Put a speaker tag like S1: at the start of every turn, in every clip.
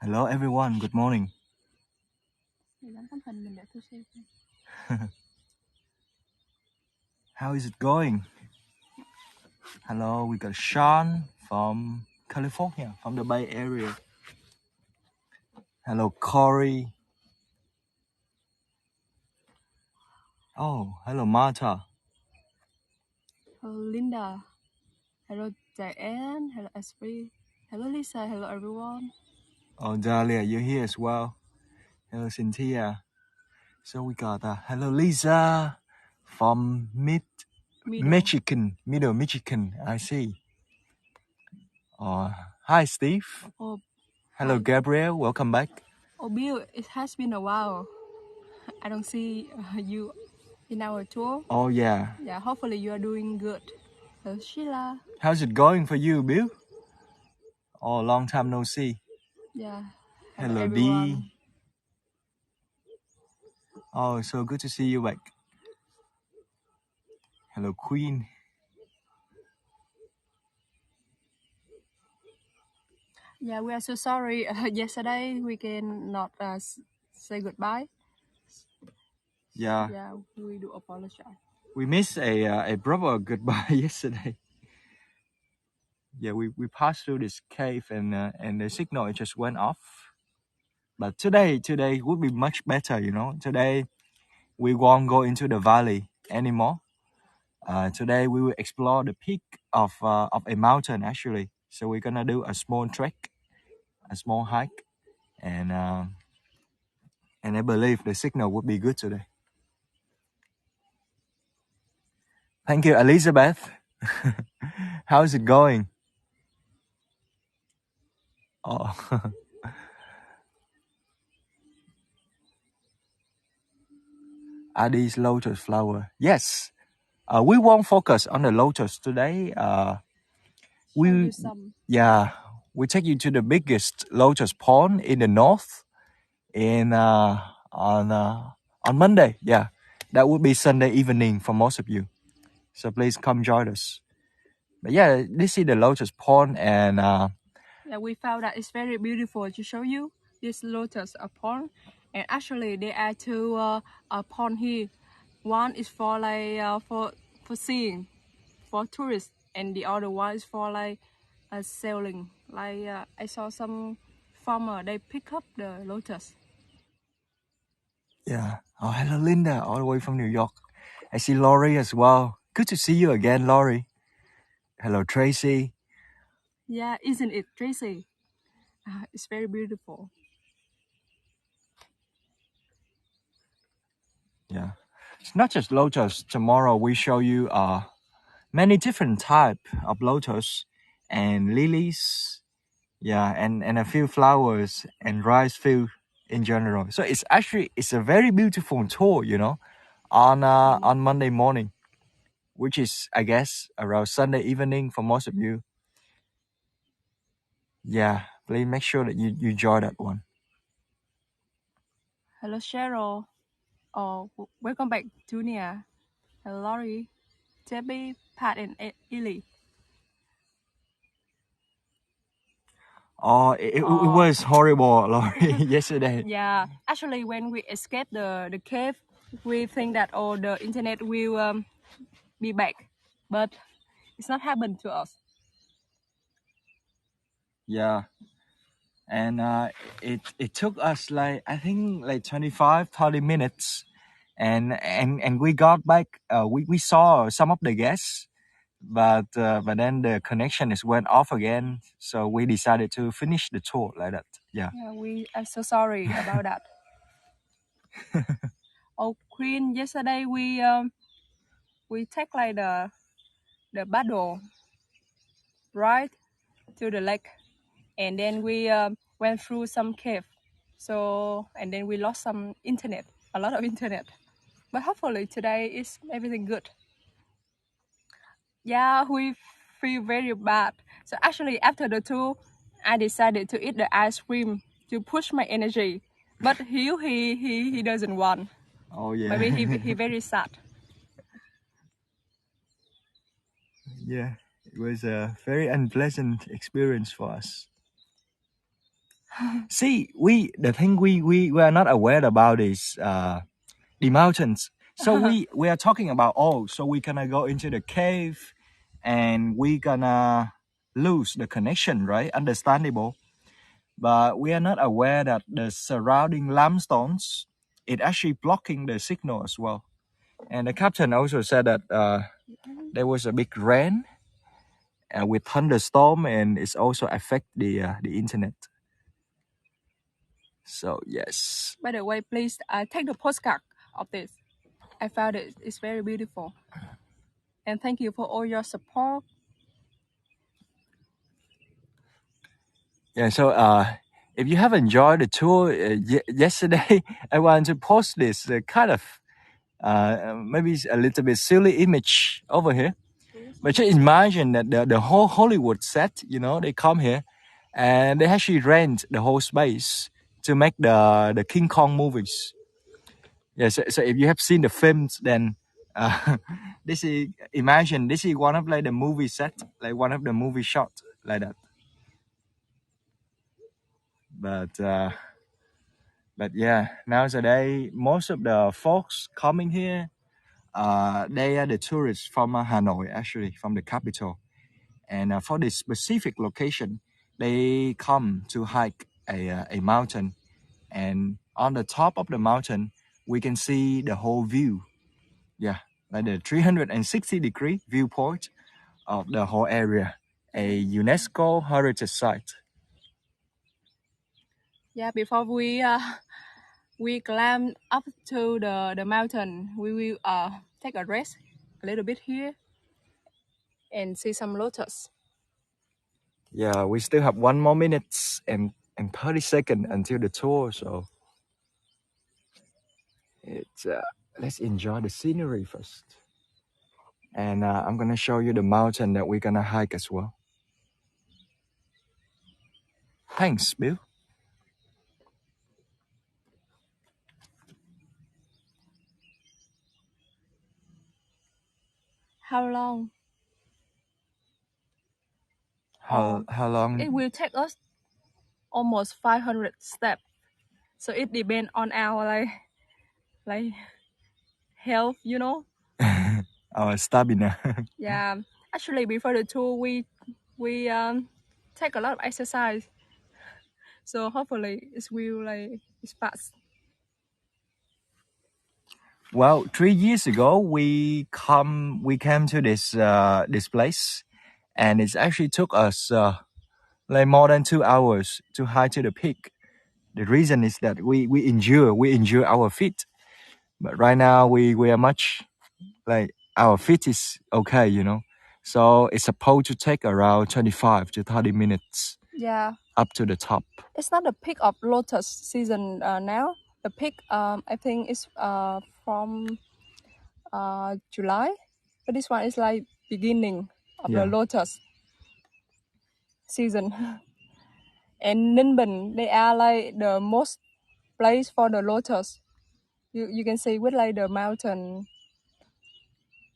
S1: Hello everyone, good morning. How is it going? Hello, we got Sean from California, from the Bay Area. Hello, Corey. Oh, hello, Martha.
S2: Hello, Linda. Hello, Diane. Hello, Asprey. Hello, Lisa. Hello, everyone.
S1: Oh, Dahlia, you're here as well. Hello, Cynthia. So we got hello, Lisa from Middle Michigan. I see. Hi, Steve.
S2: Oh,
S1: Hello,
S2: hi.
S1: Gabriel. Welcome back.
S2: Oh, Bill, it has been a while. I don't see you in our tour.
S1: Oh, yeah.
S2: Yeah, hopefully you are doing good. Hello, Sheila.
S1: How's it going for you, Bill? Oh, long time no see.
S2: Yeah. Hello,
S1: Hello,
S2: everyone.
S1: Dee. Oh, so good to see you back. Hello, Queen.
S2: Yeah, we are so sorry. Yesterday we cannot say goodbye.
S1: Yeah,
S2: Yeah, we do apologize.
S1: we missed a proper goodbye yesterday. Yeah, we passed through this cave and the signal it just went off. But today would be much better, you know. Today we won't go into the valley anymore. Today we will explore the peak of a mountain actually. So we're gonna do a small trek, a small hike, and I believe the signal would be good today. Thank you, Elizabeth. How's it going? Oh, are these lotus flower? Yes. We won't focus on the lotus today.
S2: Show you
S1: We
S2: some.
S1: we take you to the biggest lotus pond in the north in on Monday. Yeah, that would be Sunday evening for most of you. So please come join us. But yeah, this is the lotus pond and
S2: Yeah, we found that it's very beautiful to show you this lotus pond. And actually, there are two pond here. One is for like for seeing, for tourists, and the other one is for like selling. Like I saw some farmer they pick up the lotus.
S1: yeah. Oh, hello Linda, all the way from New York. I see Laurie as well. Good to see you again, Laurie. Hello Tracy.
S2: Yeah, isn't it, Tracy? It's very beautiful.
S1: Yeah. It's not just lotus. Tomorrow we show you many different type of lotus and lilies. Yeah, and a few flowers and rice field in general. So it's a very beautiful tour, you know, on Monday morning, which is I guess around Sunday evening for most of you. Yeah, please make sure that you enjoy that one.
S2: Hello, Cheryl. Oh, welcome back, Junior. Hello, Laurie, Debbie, Pat, and Ellie.
S1: Oh, it was horrible, Laurie, yesterday.
S2: Yeah, actually, when we escaped the cave, we think that the internet will be back, but it's not happened to us.
S1: Yeah, and it took us like I think like 25-30 minutes, and we got back. We saw some of the guests, but then the connection is went off again. So we decided to finish the tour like that. Yeah.
S2: Yeah, we are so sorry about that. Oh, Queen, yesterday we take like the paddle right to the lake, and then we went through some cave. So and then we lost some internet, a lot of internet. But hopefully today is everything good. Yeah, we feel very bad. So actually after the tour, I decided to eat the ice cream to push my energy. But he doesn't want.
S1: Oh yeah.
S2: Maybe he very sad.
S1: Yeah. It was a very unpleasant experience for us. See, the thing we are not aware about is the mountains. So we are talking about, oh, so we're gonna go into the cave and we gonna lose the connection, right? Understandable. But we are not aware that the surrounding limstones, it actually blocking the signal as well. And the captain also said that there was a big rain with thunderstorm, and it's also affect the internet. So yes.
S2: By the way, please take the postcard of this. I found it's very beautiful. And thank you for all your support.
S1: Yeah, so if you have enjoyed the tour yesterday, I want to post this kind of maybe a little bit silly image over here. But just imagine that the whole Hollywood set, you know, they come here and they actually rent the whole space to make the King Kong movies. Yeah, so if you have seen the films, then this is one of like the movie set, like one of the movie shots like that. But yeah, nowadays most of the folks coming here, they are the tourists from Hanoi, actually from the capital, and for this specific location, they come to hike a mountain, and on the top of the mountain, we can see the whole view. Yeah, like the 360-degree viewpoint of the whole area, a UNESCO heritage site.
S2: Yeah, before we climb up to the mountain, we will take a rest a little bit here and see some lotus.
S1: Yeah, we still have 1 more minutes and 30 seconds until the tour, so it's let's enjoy the scenery first. And I'm gonna show you the mountain that we're gonna hike as well. Thanks, Bill.
S2: How long?
S1: How long?
S2: It will take us almost 500 steps. So it depends on our like health, you know.
S1: Our stamina.
S2: Yeah, actually before the tour we take a lot of exercise. So hopefully it will it's fast.
S1: Well, 3 years ago we came to this place, and it actually took us like more than 2 hours to hike to the peak. The reason is that we endure our feet, but right now we are much like our feet is okay, you know. So it's supposed to take around 25 to 30 minutes.
S2: Yeah.
S1: Up to the top.
S2: It's not the peak of lotus season now. The peak I think is from July, but this one is like beginning of the lotus season. And Ninh Binh, they are like the most place for the lotus. You can see with like the mountain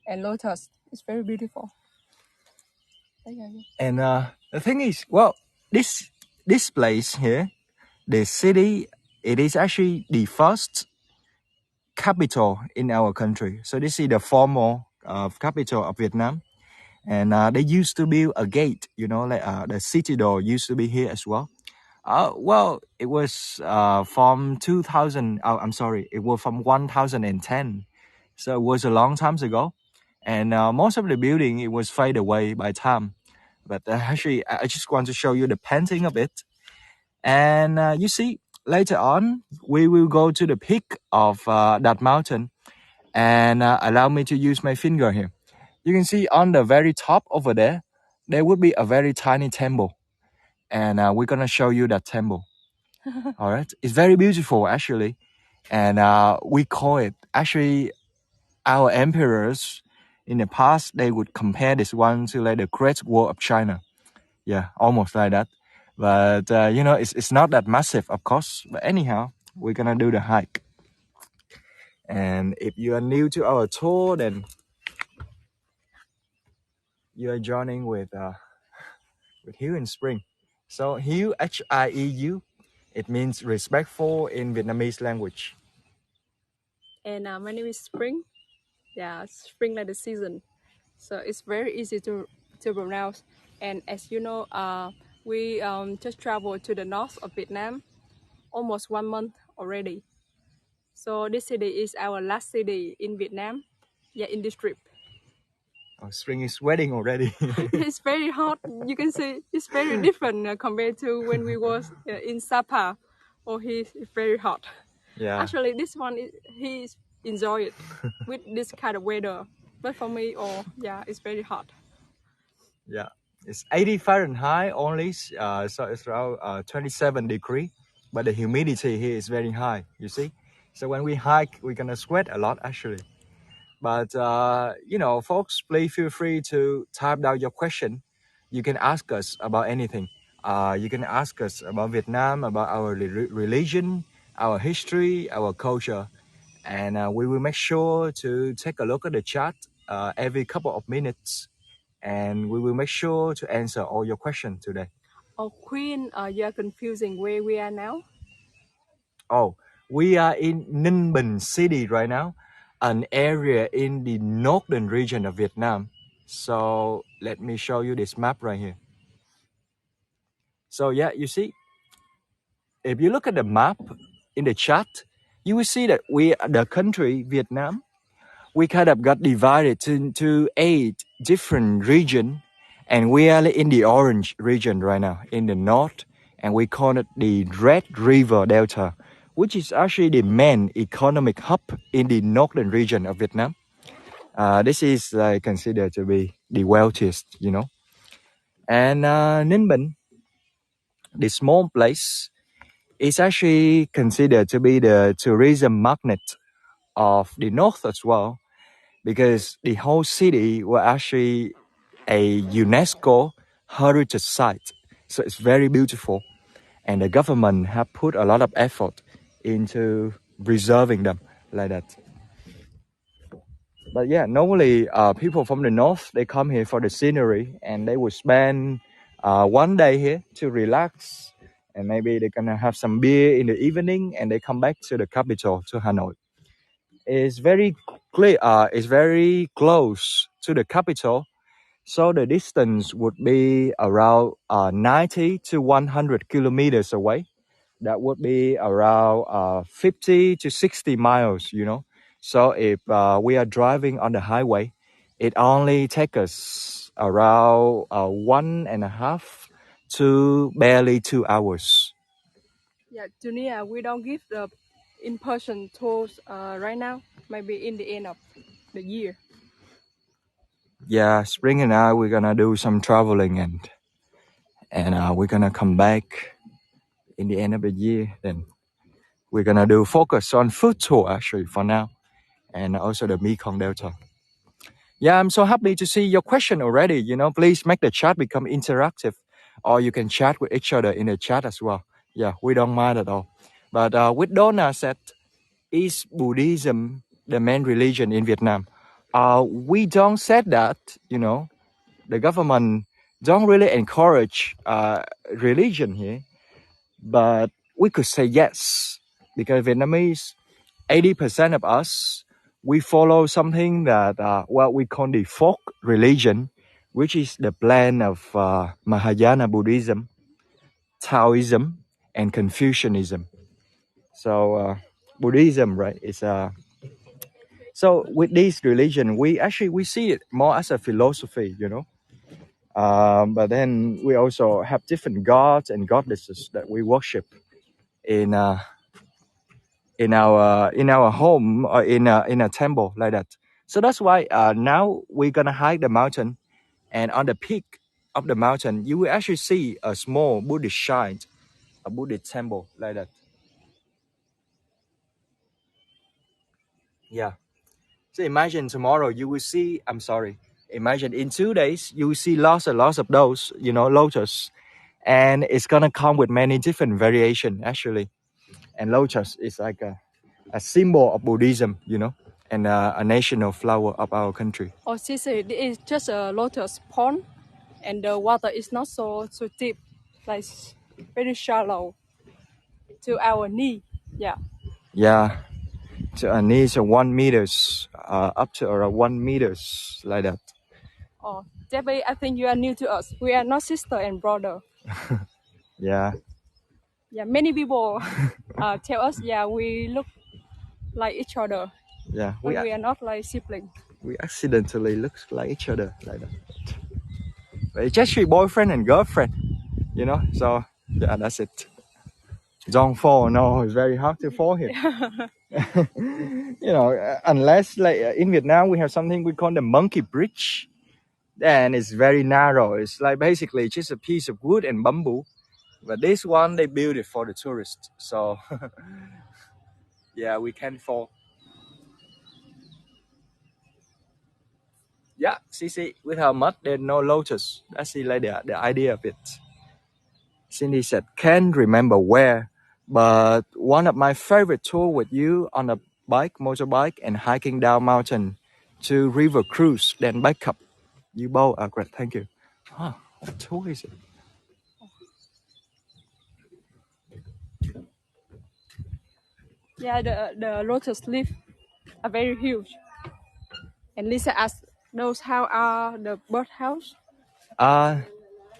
S2: and lotus. It's very beautiful.
S1: And the thing is, well, this place here, the city, it is actually the first capital in our country. So this is the former capital of Vietnam. And they used to build a gate, you know, like the city door used to be here as well. Well, it was from 2000. Oh, I'm sorry, it was from 1010. So it was a long time ago, and most of the building it was fade away by time. But actually, I just want to show you the painting of it, and you see later on we will go to the peak of that mountain, and allow me to use my finger here. You can see on the very top over there, there would be a very tiny temple, and we're gonna show you that temple. All right, it's very beautiful actually, and we call it actually our emperors in the past they would compare this one to like the Great Wall of China. Yeah, almost like that. But you know, it's not that massive, of course. But anyhow, we're gonna do the hike. And if you are new to our tour, then you are joining with Hugh in Spring. So Hugh, Hieu, It means respectful in Vietnamese language.
S2: And my name is Spring. Yeah, spring like the season. So it's very easy to pronounce. And as you know, we just traveled to the north of Vietnam almost 1 month already. So this city is our last city in Vietnam. Yeah, in this trip.
S1: Oh, Spring is sweating already.
S2: It's very hot. You can see it's very different compared to when we was in Sapa. Oh, it's very hot.
S1: Yeah.
S2: Actually, this one he's enjoy it with this kind of weather. But for me, yeah, it's very hot.
S1: Yeah. It's 80 Fahrenheit only, so it's around 27 degree, but the humidity here is very high, you see. So when we hike, we're gonna sweat a lot actually. But you know, folks, please feel free to type down your question. You can ask us about anything. You can ask us about Vietnam, about our religion, our history, our culture, and we will make sure to take a look at the chat every couple of minutes, and we will make sure to answer all your questions today.
S2: Oh, Queen, you are confusing where we are now.
S1: Oh, we are in Ninh Binh City right now, an area in the northern region of Vietnam. So let me show you this map right here. So yeah, you see, if you look at the map in the chat, you will see that the country Vietnam, we kind of got divided into 8 different regions, and we are in the orange region right now in the north, and we call it the Red River Delta, which is actually the main economic hub in the northern region of Vietnam. This is considered to be the wealthiest, you know. And Ninh Binh, the small place, is actually considered to be the tourism magnet of the north as well, because the whole city was actually a UNESCO heritage site. So it's very beautiful. And the government have put a lot of effort into preserving them like that. But yeah, normally people from the north, they come here for the scenery, and they would spend 1 day here to relax, and maybe they're gonna have some beer in the evening, and they come back to the capital, to Hanoi. It's very clear. It's very close to the capital, so the distance would be around 90 to 100 kilometers away. That would be around 50 to 60 miles, you know. So if we are driving on the highway, it only takes us around 1.5 to barely 2 hours.
S2: Yeah, Junia, we don't give the in-person tours right now. Maybe in the end of the year.
S1: Yeah, Spring and I, we're gonna do some traveling, and we're gonna come back in the end of the year. Then we're gonna do focus on food tour actually for now, and also the Mekong Delta. Yeah, I'm so happy to see your question already. You know, please make the chat become interactive, or you can chat with each other in the chat as well. Yeah, we don't mind at all. But with Donna said, is Buddhism the main religion in Vietnam? We don't say that. You know, the government don't really encourage religion here, but we could say yes, because Vietnamese, 80% of us, we follow something that what we call the folk religion, which is the blend of Mahayana Buddhism, Taoism, and Confucianism. So Buddhism, right? Is so with this religion, we see it more as a philosophy, you know. But then we also have different gods and goddesses that we worship in our home, or in a temple like that. So that's why now we're gonna hike the mountain, and on the peak of the mountain, you will actually see a small Buddhist shrine, a Buddhist temple like that. Yeah. So imagine tomorrow you will see. I'm sorry. Imagine in 2 days you will see lots and lots of those, you know, lotus, and it's gonna come with many different variation actually. And lotus is like a symbol of Buddhism, you know, and a national flower of our country.
S2: Oh, Sisi, it is just a lotus pond, and the water is not so deep, like very shallow. to our knee. Yeah.
S1: Yeah, to our knees are 1 meters, up to around 1 meters like that.
S2: Oh, Debbie, I think you are new to us. We are not sister and brother.
S1: Yeah,
S2: Yeah, many people tell us, yeah, we look like each other,
S1: yeah,
S2: but we are not like siblings.
S1: we accidentally look like each other like that. But it's actually boyfriend and girlfriend, you know. So yeah, that's it. Don't fall. No, it's very hard to fall here. You know, unless like in Vietnam we have something we call the monkey bridge, and it's very narrow. It's like basically just a piece of wood and bamboo. But this one they build it for the tourists. So yeah, we can fall. Yeah, see, with her mud, there's no lotus. That's like the idea of it. Cindy said, can't remember where, but one of my favorite tour with you on a motorbike, and hiking down mountain to river cruise, then back up. You both are great, thank you. Huh, what tour is it?
S2: Yeah, the lotus leaf are very huge. And Lisa asked, those how are the birdhouse?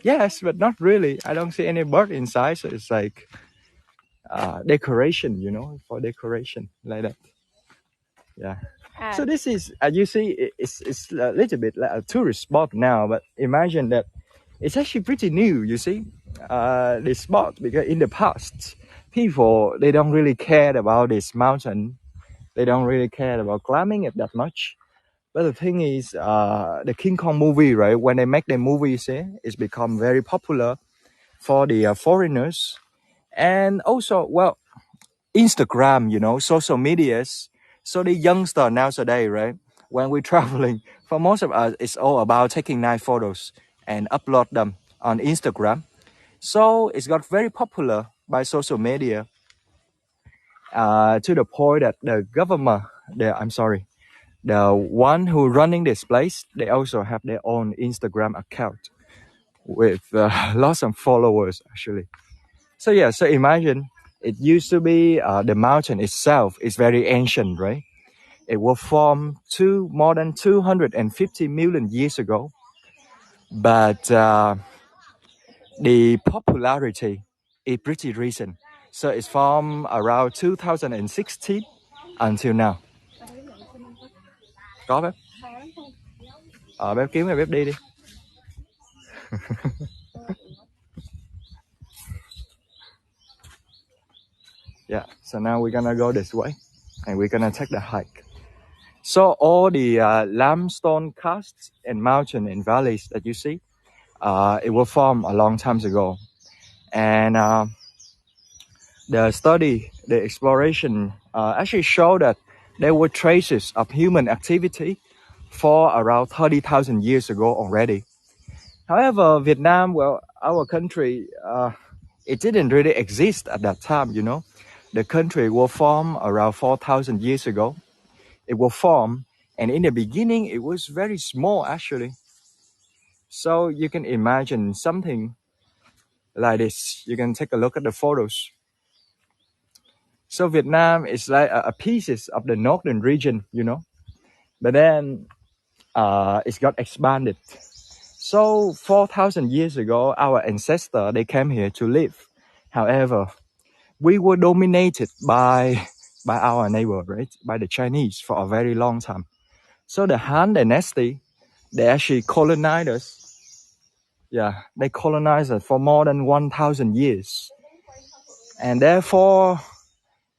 S1: Yes, but not really. I don't see any bird inside, so it's like decoration, you know, for decoration like that. Yeah. So this is, as you see, it's a little bit like a tourist spot now, but imagine that it's actually pretty new, you see, this spot, because in the past, people, they don't really care about this mountain. They don't really care about climbing it that much. But the thing is, the King Kong movie, right? When they make the movies, it's become very popular for the foreigners. And also, well, Instagram, you know, social medias. So the youngster nowadays, right? When we're traveling, for most of us, it's all about taking nice photos and upload them on Instagram. So it's got very popular by social media, to the point that the government, the one who running this place, they also have their own Instagram account with lots of followers actually. So yeah, so imagine it used to be the mountain itself is very ancient, right? It was formed more than 250 million years ago, but the popularity is pretty recent. So it's from around 2016 until now. Có bếp. Bếp kiếm rồi bếp đi đi. Yeah, so now we're gonna go this way and we're gonna take the hike. So all the limestone casts and mountain and valleys that you see, it was formed a long time ago. And the study, the exploration actually showed that there were traces of human activity for around 30,000 years ago already. However, Vietnam, well, our country, it didn't really exist at that time, you know. The country was formed around 4,000 years ago. It was formed, and in the beginning, it was very small, actually. So you can imagine something like this. You can take a look at the photos. So Vietnam is like a pieces of the northern region, you know. But then it's got expanded. So 4,000 years ago, our ancestors, they came here to live. However, we were dominated by our neighbor, right? By the Chinese for a very long time. So the Han Dynasty, they actually colonized us. Yeah, they colonized us for more than 1,000 years. And therefore,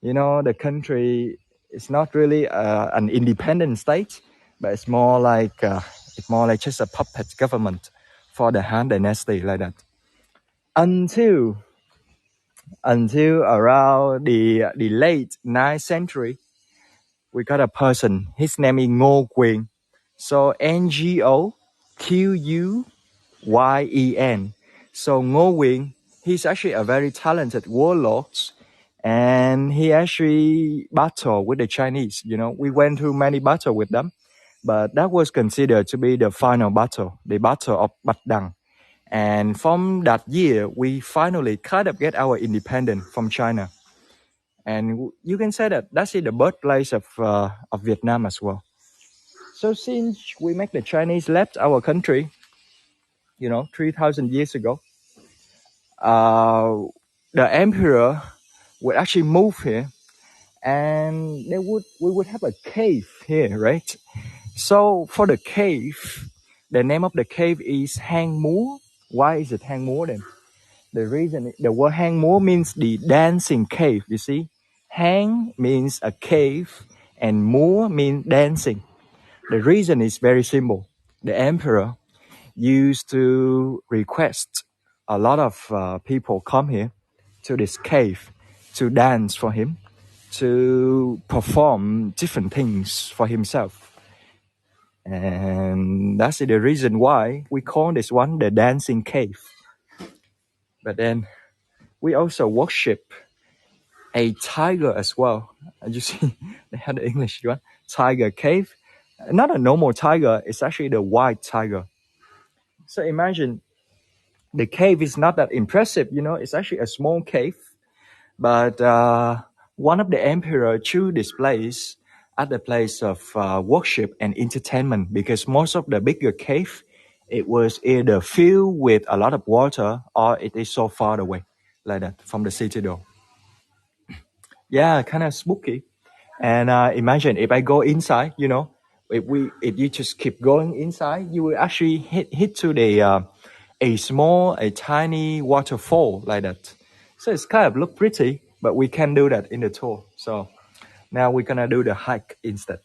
S1: you know, the country is not really an independent state, but it's more like just a puppet government for the Han Dynasty like that. Until around the late 9th century, we got a person. His name is Ngô Quyền. So Nguyen. So Ngô Quyền, he's actually a very talented warlord, and he actually battled with the Chinese. You know, we went through many battles with them, but that was considered to be the final battle, the Battle of Bạch Đằng. And from that year, we finally kind of get our independence from China. And you can say that that's the birthplace of Vietnam as well. So since we make the Chinese left our country, 3,000 years ago, the emperor would actually move here, and we would have a cave here, right? So for the cave, the name of the cave is Hang Múa. Why is it Hang Múa then? The reason, the word Hang Múa means the dancing cave, you see. Hang means a cave and Múa means dancing. The reason is very simple. The emperor used to request a lot of people come here to this cave to dance for him, to perform different things for himself. And that's the reason why we call this one the dancing cave. But then we also worship a tiger as well. You see, they have the English one, tiger cave. Not a normal tiger, it's actually the white tiger. So imagine the cave is not that impressive, it's actually a small cave. But one of the emperor chose this place as the place of worship and entertainment, because most of the bigger cave, it was either filled with a lot of water or it is so far away like that from the city though. Yeah, kind of spooky. And imagine if I go inside, if you just keep going inside, you will actually hit to a tiny waterfall like that. So it's kind of look pretty, but we can do that in the tour. So now we're gonna do the hike instead.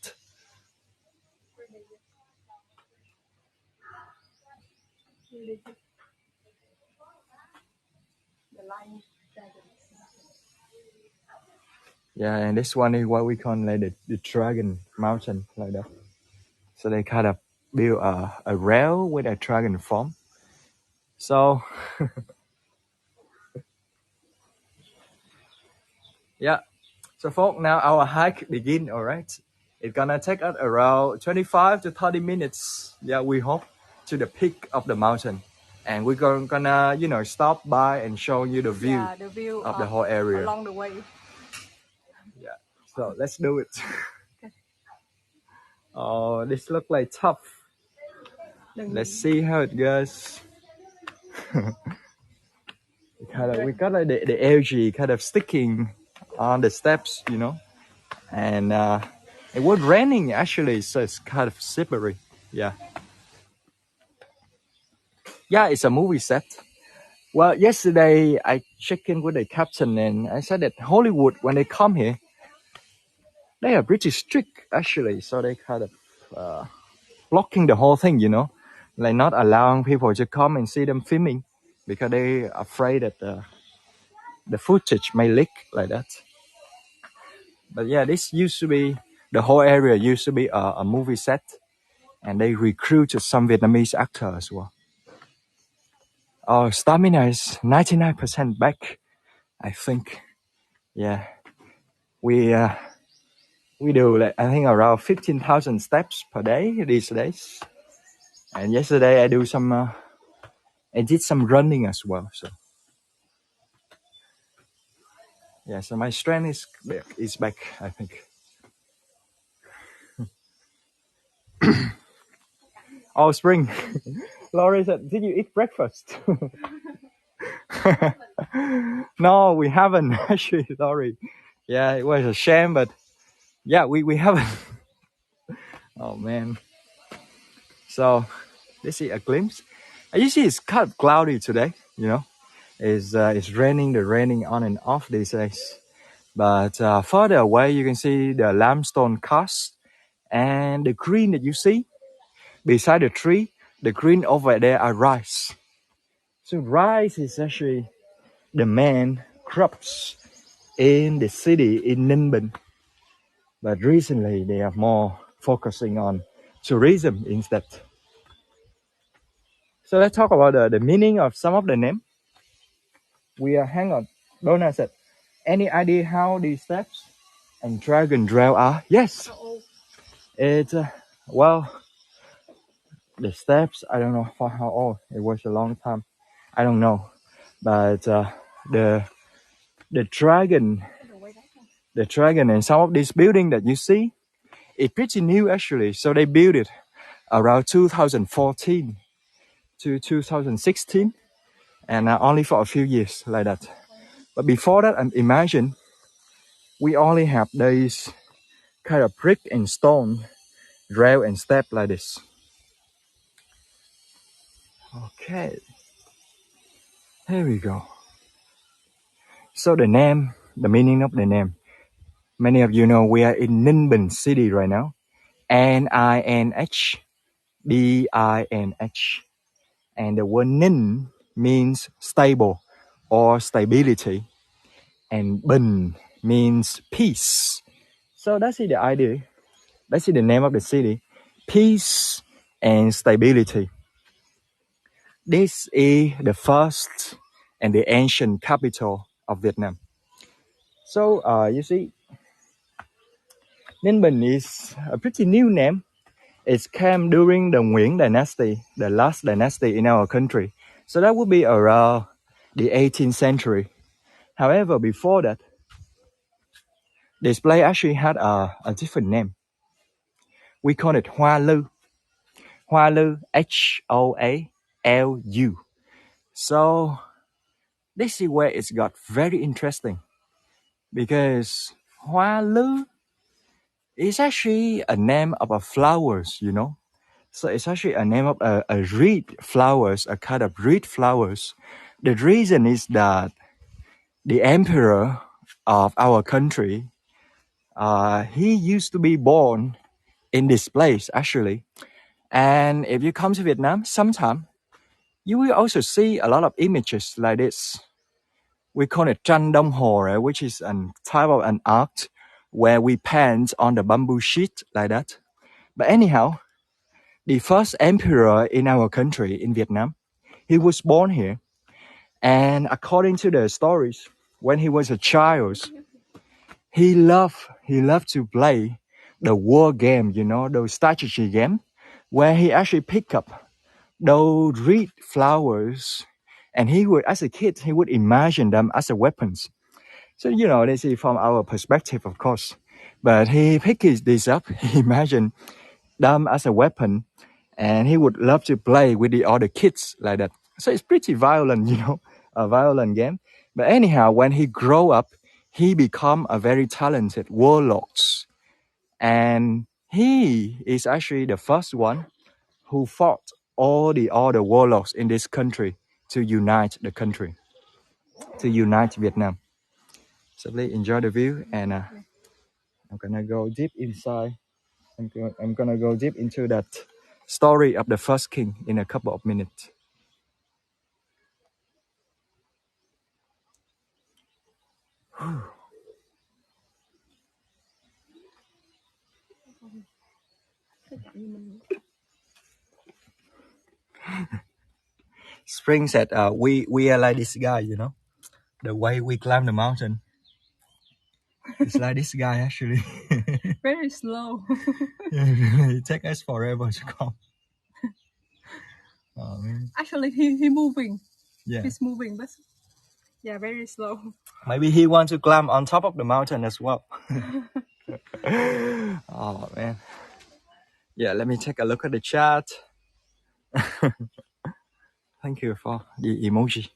S1: Yeah, and this one is what we call like the dragon mountain like that. So they kind of build a rail with a dragon form. So yeah. So folks, now our hike begin, all right? It's gonna take us around 25 to 30 minutes. Yeah, we hope, to the peak of the mountain. And we're gonna, stop by and show you the view, of the whole area.
S2: Along the way.
S1: Yeah, so let's do it. Oh, this looks like tough. Let's see how it goes. We got like the energy kind of sticking on the steps, and it was raining actually, so it's kind of slippery. Yeah, it's a movie set. Well, yesterday I checked in with the captain and I said that Hollywood, when they come here, they are pretty strict actually, so they kind of blocking the whole thing, like not allowing people to come and see them filming because they're afraid that the footage may leak like that. But yeah, the whole area used to be a movie set, and they recruited some Vietnamese actors as well. Our stamina is 99% back, I think. Yeah, we do like I think around 15,000 steps per day these days. And yesterday I did some running as well. So yeah, so my strength is back, I think. Oh, Spring. Laurie said, "Did you eat breakfast?" No, we haven't actually, Laurie. Yeah, it was a shame, but yeah, we haven't. Oh man. So this is a glimpse. You see, it's kind of cloudy today. It's raining on and off these days. But further away, you can see the limestone cast and the green that you see beside the tree. The green over there are rice. So rice is actually the main crops in the city in Ninh Binh. But recently, they are more focusing on tourism instead. So let's talk about the meaning of some of the name. Hang on. Donna said, any idea how these steps and dragon trail are? Yes. It's, well, the steps, I don't know for how old. It was a long time. I don't know. But the dragon the dragon, and some of these buildings that you see, it's pretty new actually. So they built it around 2014 to 2016, and only for a few years like that. But before that, imagine we only have these kind of brick and stone rail and step like this. Okay, here we go. So the name, the meaning of the name. Many of you know we are in Ninh Binh city right now. Ninbinh. And the word Ninh means stable or stability. And Binh means peace. So that's the idea. That's the name of the city. Peace and stability. This is the first and the ancient capital of Vietnam. So you see, Ninh Binh is a pretty new name. It came during the Nguyễn dynasty, the last dynasty in our country. So that would be around the 18th century. However, before that, this place actually had a different name. We call it Hoa Lư. Hoa Lư, Hoalu. So this is where it got very interesting. Because Hoa Lư is actually a name of a flowers, you know. So it's actually a name of a reed flowers, a kind of reed flowers. The reason is that the emperor of our country, he used to be born in this place actually. And if you come to Vietnam, sometime you will also see a lot of images like this. We call it tranh đồng hồ, right? Which is a type of an art where we paint on the bamboo sheet like that. But anyhow, the first emperor in our country, in Vietnam, he was born here. And according to the stories, when he was a child, he loved to play the war game, you know, those strategy game, where he actually picked up those reed flowers, and he would, as a kid, he would imagine them as a weapons. So, you know, this is from our perspective, of course. But he picked this up, he imagined them as a weapon, and he would love to play with the other kids like that. So it's pretty violent, you know, a violent game. But anyhow, when he grew up, he become a very talented warlord. And he is actually the first one who fought all the other warlords in this country to unite the country, to unite Vietnam. So please enjoy the view, and I'm gonna go deep inside. I'm gonna go deep into that story of the first king in a couple of minutes. Spring said, we are like this guy, you know, the way we climb the mountain. It's like this guy actually.
S2: Very slow.
S1: Yeah, it takes us forever to come. Oh, man.
S2: Actually, he moving.
S1: Yeah.
S2: He's moving, but yeah, very slow.
S1: Maybe he wants to climb on top of the mountain as well. Oh man. Yeah, let me take a look at the chat. Thank you for the emoji.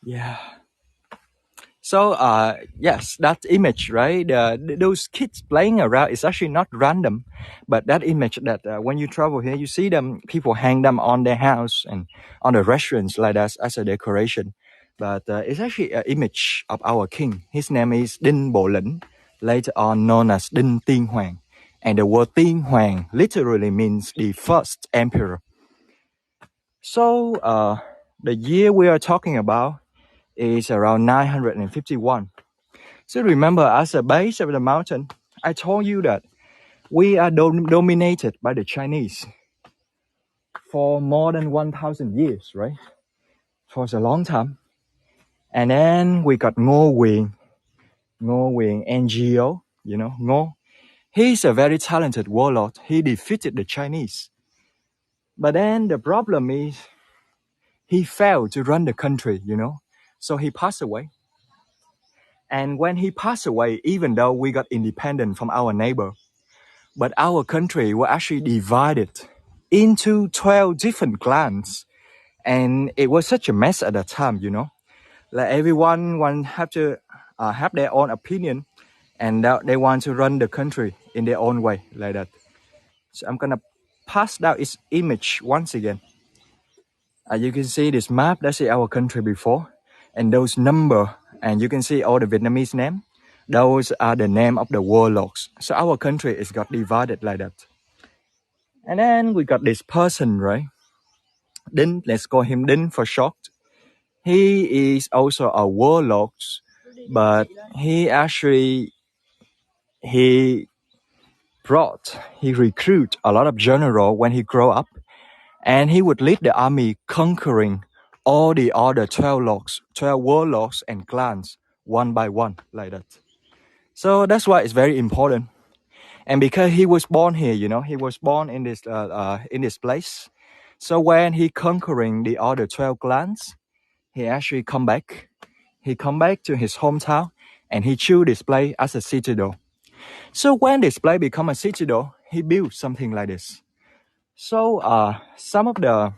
S1: Yeah. So, yes, that image, right? Those kids playing around is actually not random, but that image that when you travel here, you see them, people hang them on their house and on the restaurants like that as a decoration. But it's actually an image of our king. His name is Đinh Bộ Lĩnh, later on known as Đinh Tiên Hoàng. And the word Tiên Hoàng literally means the first emperor. So, the year we are talking about is around 951. So remember, as the base of the mountain, I told you that we are dominated by the Chinese for more than 1,000 years, right? For a long time. And then we got Ngô Quyền, NGO, you know, Ngô. He's a very talented warlord. He defeated the Chinese. But then the problem is he failed to run the country, you know. So he passed away. And when he passed away, even though we got independent from our neighbor, but our country was actually divided into 12 different clans. And it was such a mess at that time, you know. Like everyone have to have their own opinion, and they want to run the country in their own way, like that. So I'm gonna pass down its image once again. You can see this map, that's our country before, and those number, and you can see all the Vietnamese name. Those are the name of the warlords. So our country is got divided like that. And then we got this person, right? Đinh, let's call him Đinh for short. He is also a warlord, but he recruit a lot of general when he grow up, and he would lead the army conquering all the other 12 warlords and clans one by one, like that. So that's why it's very important. And because he was born here, you know, he was born in this place. So when he conquering the other 12 clans, he actually come back. He come back to his hometown, and he choose this place as a citadel. So when this place become a citadel, he built something like this. So some of the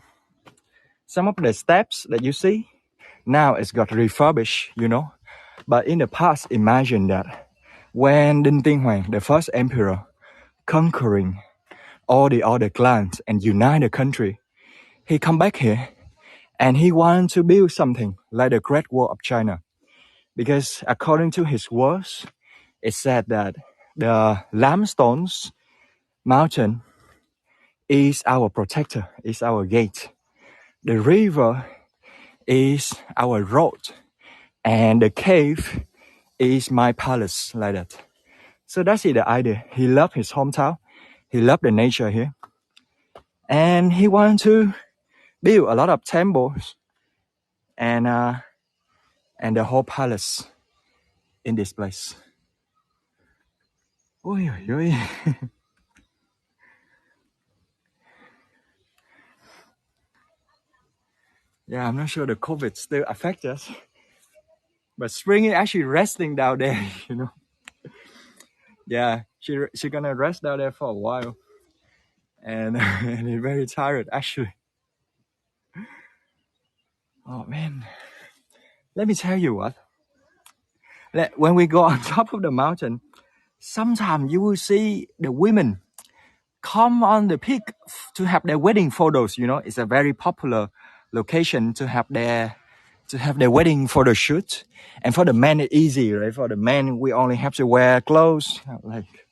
S1: steps that you see now it's got refurbished, you know. But in the past, imagine that when Đinh Tiên Hoàng, the first emperor, conquering all the other clans and unite the country, he come back here and he wanted to build something like the Great Wall of China. Because according to his words, it said that the limestone mountain is our protector, is our gate. The river is our road, and the cave is my palace, like that. So that's the idea. He loved his hometown. He loved the nature here. And he wanted to build a lot of temples and the whole palace in this place. Oi, oi, oi. Yeah, I'm not sure the COVID still affects us. But spring is actually resting down there, you know. Yeah, she gonna rest down there for a while. And, and he's very tired, actually. Oh, man. Let me tell you what. When we go on top of the mountain, sometimes you will see the women come on the peak to have their wedding photos. You know, it's a very popular location to have their wedding photo shoot. And for the men, it's easy, right? For the men, we only have to wear clothes, like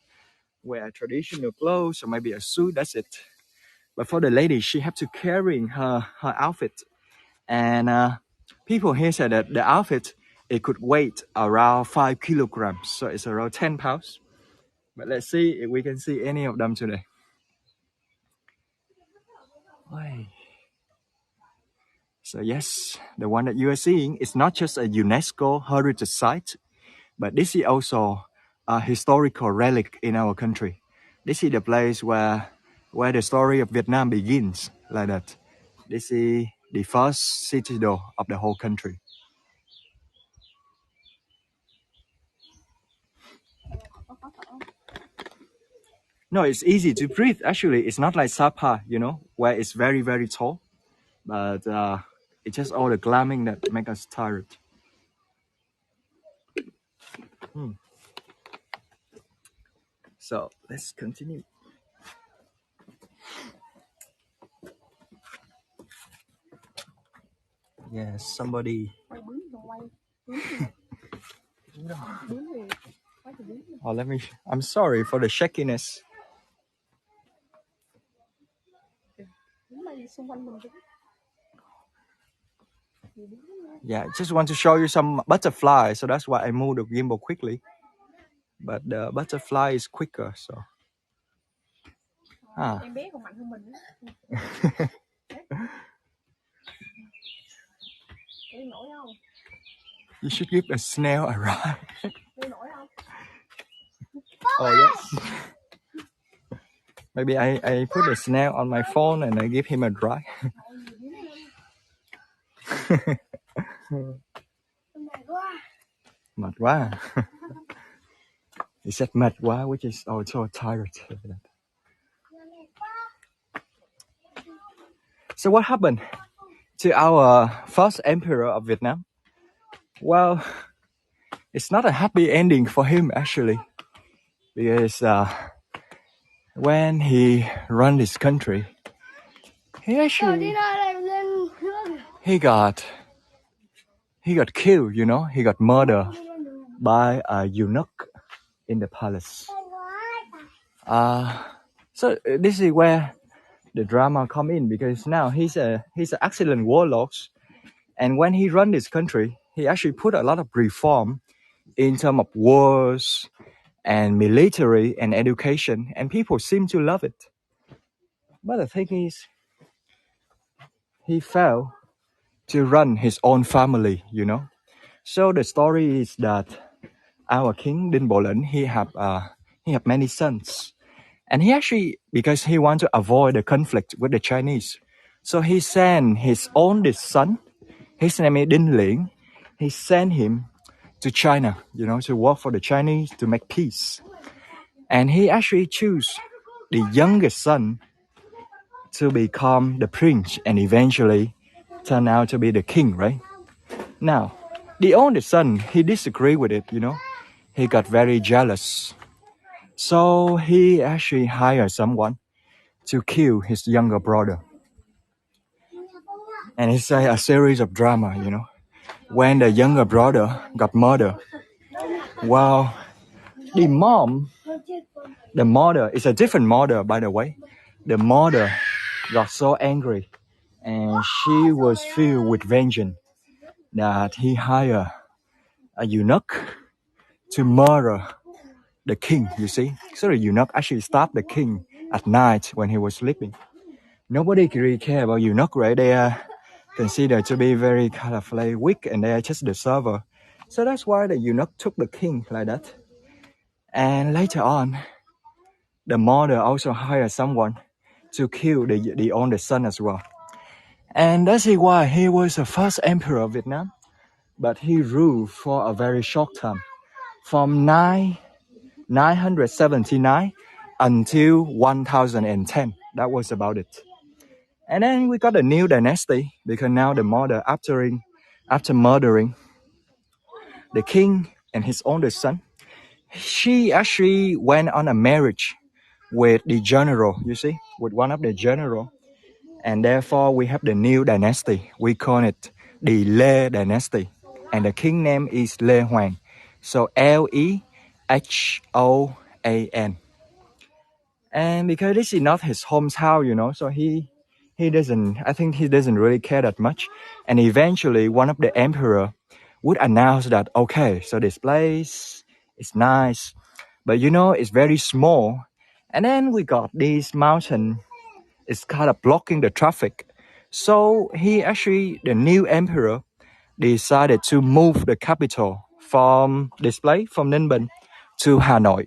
S1: wear traditional clothes or maybe a suit. That's it. But for the lady, she have to carrying her outfit. And people here said that the outfit, it could weigh around 5 kilograms. So it's around 10 pounds. But let's see if we can see any of them today. So yes, the one that you are seeing is not just a UNESCO heritage site, but this is also a historical relic in our country. This is the place where the story of Vietnam begins, like that. This is the first citadel of the whole country. No, it's easy to breathe. Actually, it's not like Sapa, you know, where it's very, very tall. But it's just all the climbing that make us tired. So let's continue. Yes, somebody. Oh, I'm sorry for the shakiness. Yeah, I just want to show you some butterflies, so that's why I moved the gimbal quickly. But the butterfly is quicker, so. You should give a snail a ride. Oh yes. Maybe I put a snail on my phone and I give him a ride. Mệt quá. He said mệt quá, which is also tired. So what happened to our first emperor of Vietnam? Well, it's not a happy ending for him actually, because when he run this country, he got killed. You know, he got murdered by a eunuch in the palace. So this is where the drama come in, because now he's an excellent warlord, and when he run this country, he actually put a lot of reform in terms of wars and military and education, and people seem to love it. But the thing is, he failed to run his own family, you know. So the story is that our king Đinh Bộ Lĩnh, he have many sons, and he actually, because he want to avoid the conflict with the Chinese, so he sent his oldest son, his name is Đinh Liễn, he sent him to China, you know, to work for the Chinese to make peace. And he actually chose the youngest son to become the prince and eventually turn out to be the king, right? Now, the oldest son, he disagreed with it, you know. He got very jealous. So he actually hired someone to kill his younger brother. And it's a series of drama, you know. When the younger brother got murdered, well, the mother is a different mother, by the way. The mother got so angry and she was filled with vengeance that he hired a eunuch to murder the king, you see. So the eunuch actually stabbed the king at night when he was sleeping. Nobody really care about eunuch, right? They are considered to be very kind of like weak, and they are just the server. So that's why the eunuch took the king like that. And later on, the mother also hired someone to kill the oldest son as well. And that's why he was the first emperor of Vietnam. But he ruled for a very short time, from 979 until 1010. That was about it. And then we got a new dynasty, because now the mother, after murdering the king and his oldest son, she actually went on a marriage with the general, you see, with one of the general. And therefore we have the new dynasty. We call it the Lê dynasty. And the king name is Lê Hoàng. So Lehon. And because this is not his hometown, you know, so he doesn't really care that much. And eventually one of the emperor would announce that, okay, so this place is nice, but you know, it's very small. And then we got this mountain, it's kind of blocking the traffic. So the new emperor decided to move the capital from Ninh Bình to Hanoi.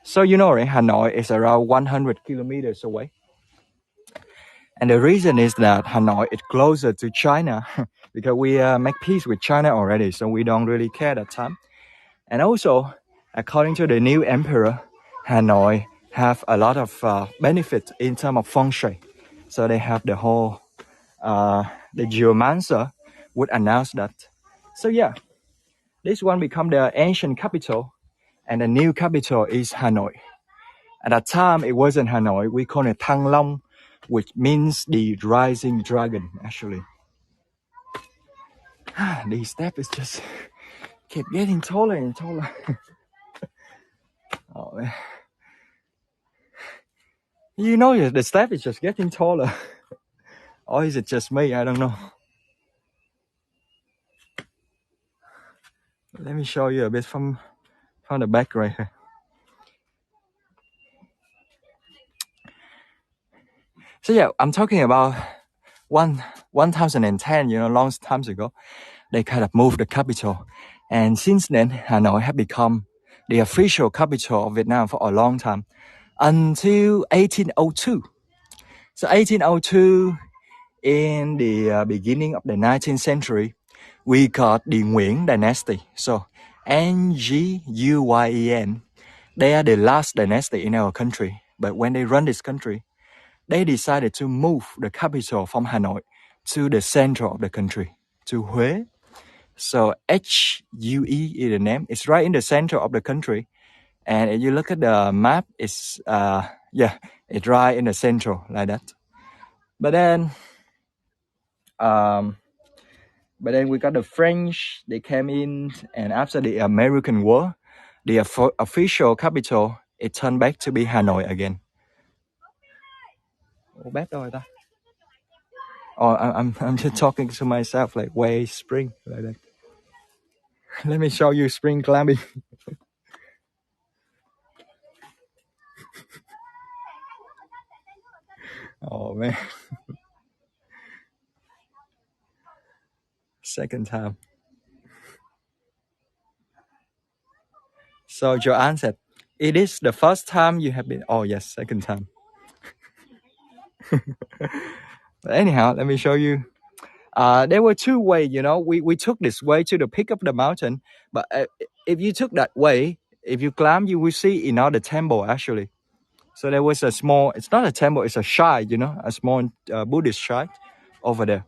S1: So you know, right, Hanoi is around 100 kilometers away. And the reason is that Hanoi is closer to China because we make peace with China already, so we don't really care that time. And also, according to the new emperor, Hanoi have a lot of benefits in terms of feng shui. So they have the whole, the geomancer would announce that. So yeah, this one become the ancient capital, and the new capital is Hanoi. At that time, it wasn't Hanoi. We call it Thăng Long, which means the rising dragon, actually. The step is just keep getting taller and taller. Oh, man. You know, the step is just getting taller. Or is it just me? I don't know. Let me show you a bit from the back right here. So yeah, I'm talking about 1010, you know, long times ago. They kind of moved the capital. And since then, Hanoi have become the official capital of Vietnam for a long time, until 1802. So 1802, in the beginning of the 19th century, we got the Nguyễn dynasty. So Nguyen. They are the last dynasty in our country. But when they run this country, they decided to move the capital from Hanoi to the center of the country, to Huế. So HUE is the name. It's right in the center of the country. And if you look at the map, it's it's right in the center like that. But then we got the French. They came in, and after the American War, the official capital it turned back to be Hanoi again. Oh, I'm just talking to myself like way spring like that. Let me show you spring climbing. Oh man. Second time. So Joanne said, it is the first time you have been. Oh yes, second time. But anyhow, let me show you. There were two ways, we took this way to the peak of the mountain, but if you took that way, if you climb, you will see another temple actually. So there was a small, it's not a temple, it's a shrine, a small Buddhist shrine over there.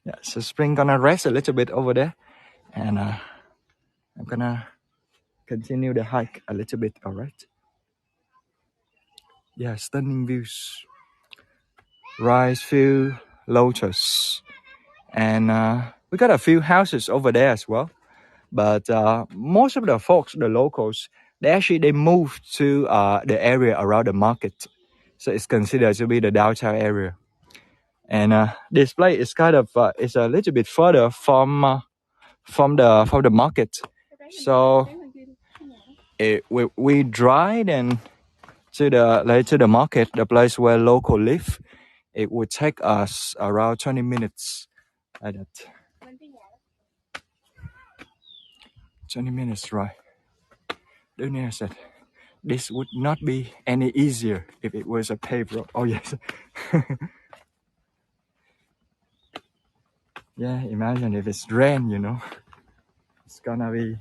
S1: Yeah, so Spring gonna rest a little bit over there, and I'm gonna continue the hike a little bit, all right? Yeah, stunning views. Rice field, lotus. And we got a few houses over there as well. But most of the folks, the locals, they moved to the area around the market. So it's considered to be the downtown area. And this place is kind of, it's a little bit further from the market. So we drive and to the market, the place where local live. It would take us around 20 minutes like that. 20 minutes, right? Dunia said, this would not be any easier if it was a paved road. Oh, yes. Yeah, imagine if it's rain, It's gonna be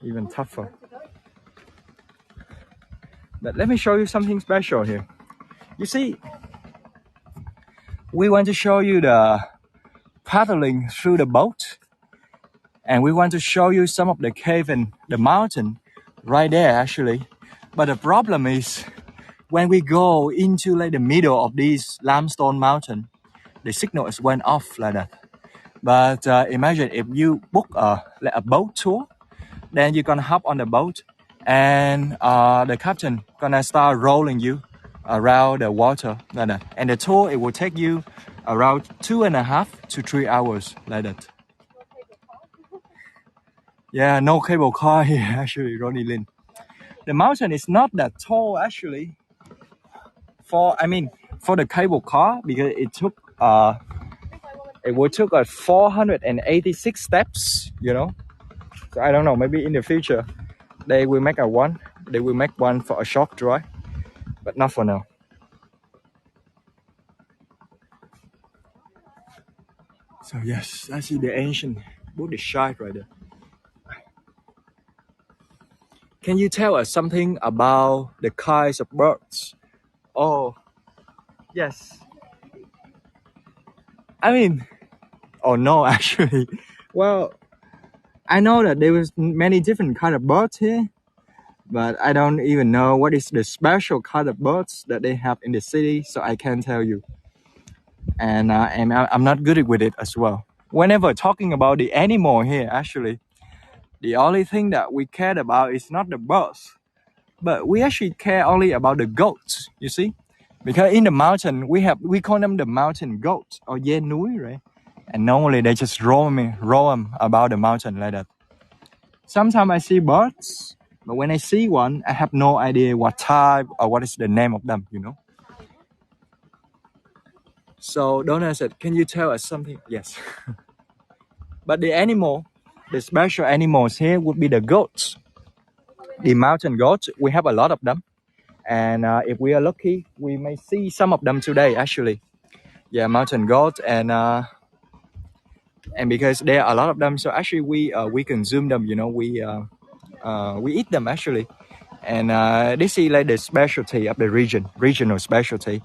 S1: even tougher. But let me show you something special here. You see, we want to show you the paddling through the boat. And we want to show you some of the cave and the mountain right there, actually. But the problem is, when we go into like the middle of this limestone mountain, the signal is went off like that. But imagine if you book a boat tour, then you're gonna hop on the boat, and the captain gonna start rolling you around the water like that. And the tour, it will take you around 2.5 to 3 hours like that. Yeah, no cable car here actually, Ronnie Lin. The mountain is not that tall actually. For the cable car, because it took 486 steps, So I don't know, maybe in the future they will make one for a short drive, but not for now. So yes, I see the ancient Buddhist shrine right there. Can you tell us something about the kinds of birds? Oh, yes. Oh no, actually. Well, I know that there was many different kind of birds here, but I don't even know what is the special kind of birds that they have in the city, so I can't tell you. And I'm not good with it as well. Whenever talking about the animal here, actually, the only thing that we cared about is not the birds, but we actually care only about the goats, you see? Because in the mountain, we call them the mountain goats, or dê núi, right? And normally they just roam about the mountain like that. Sometimes I see birds, but when I see one, I have no idea what type or what is the name of them, So Donna said, can you tell us something? Yes. But the special animals here would be the goats. The mountain goats, we have a lot of them. And if we are lucky, we may see some of them today, actually. Yeah, mountain goat, and because there are a lot of them, so actually we consume them. You know, we eat them actually, and this is like the specialty of the regional specialty.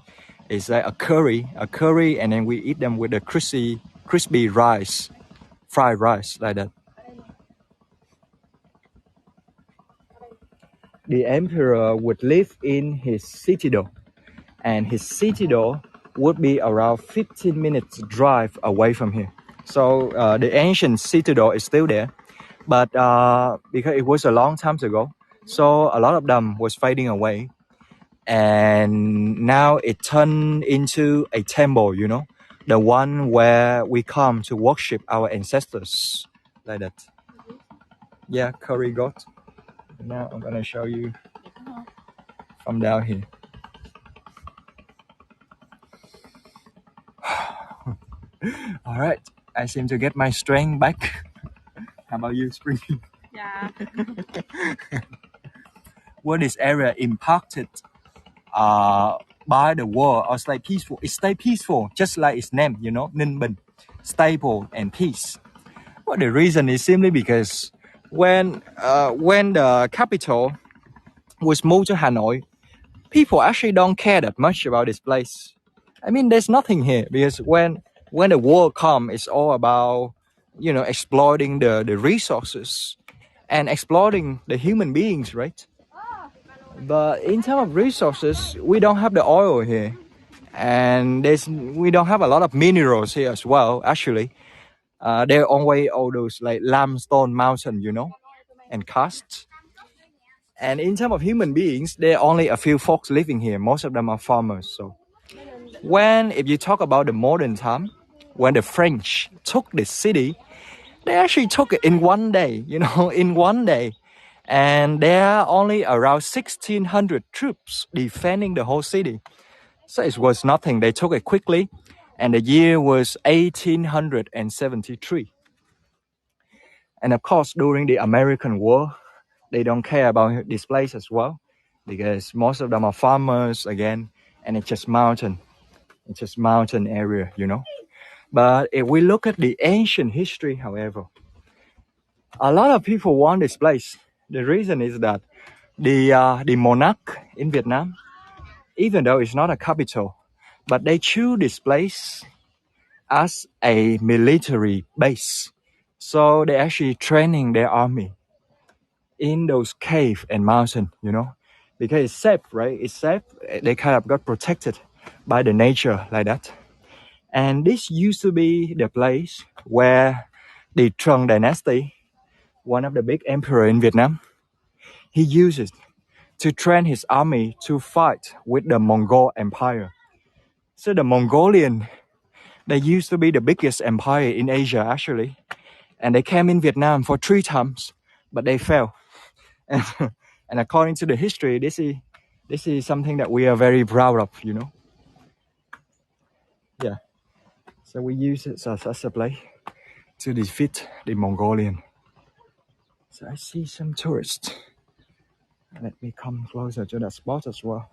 S1: It's like a curry, and then we eat them with the crispy rice, fried rice like that. The emperor would live in his citadel, and his citadel would be around 15 minutes drive away from here. So the ancient citadel is still there, but because it was a long time ago, so a lot of them was fading away, and now it turned into a temple, you know, the one where we come to worship our ancestors, like that. Yeah, curry goat. Now I'm gonna show you from down here. All right, I seem to get my strength back. How about you, Spring?
S2: Yeah.
S1: Well, this area impacted by the war or stay peaceful. It stay peaceful, just like its name, you know, Ninh Binh, stable and peace. Well, the reason is simply because when the capital was moved to Hanoi, people actually don't care that much about this place. I mean, there's nothing here because when the war comes, it's all about, you know, exploiting the resources and exploiting the human beings, right? But in terms of resources, we don't have the oil here, and we don't have a lot of minerals here as well. Actually, there are only all those like limestone mountain, you know, and karst. And in terms of human beings, there are only a few folks living here. Most of them are farmers. So if you talk about the modern time, when the French took the city, they actually took it in one day, you know, in one day. And there are only around 1,600 troops defending the whole city. So it was nothing. They took it quickly. And the year was 1873. And of course, during the American War, they don't care about this place as well, because most of them are farmers again, and it's just mountain. It's just mountain area, you know. But if we look at the ancient history, however, a lot of people want this place. The reason is that the monarch in Vietnam, even though it's not a capital, but they choose this place as a military base. So they're actually training their army in those cave and mountain, you know, because it's safe, right? It's safe. They kind of got protected by the nature like that. And this used to be the place where the Trung dynasty, one of the big emperor in Vietnam, he uses to train his army to fight with the Mongol Empire. So the Mongolian, they used to be the biggest empire in Asia actually, and they came in Vietnam for 3 times, but they failed. And according to the history, this is something that we are very proud of, you know. Yeah. So we use it as a place to defeat the Mongolian. So I see some tourists. Let me come closer to that spot as well.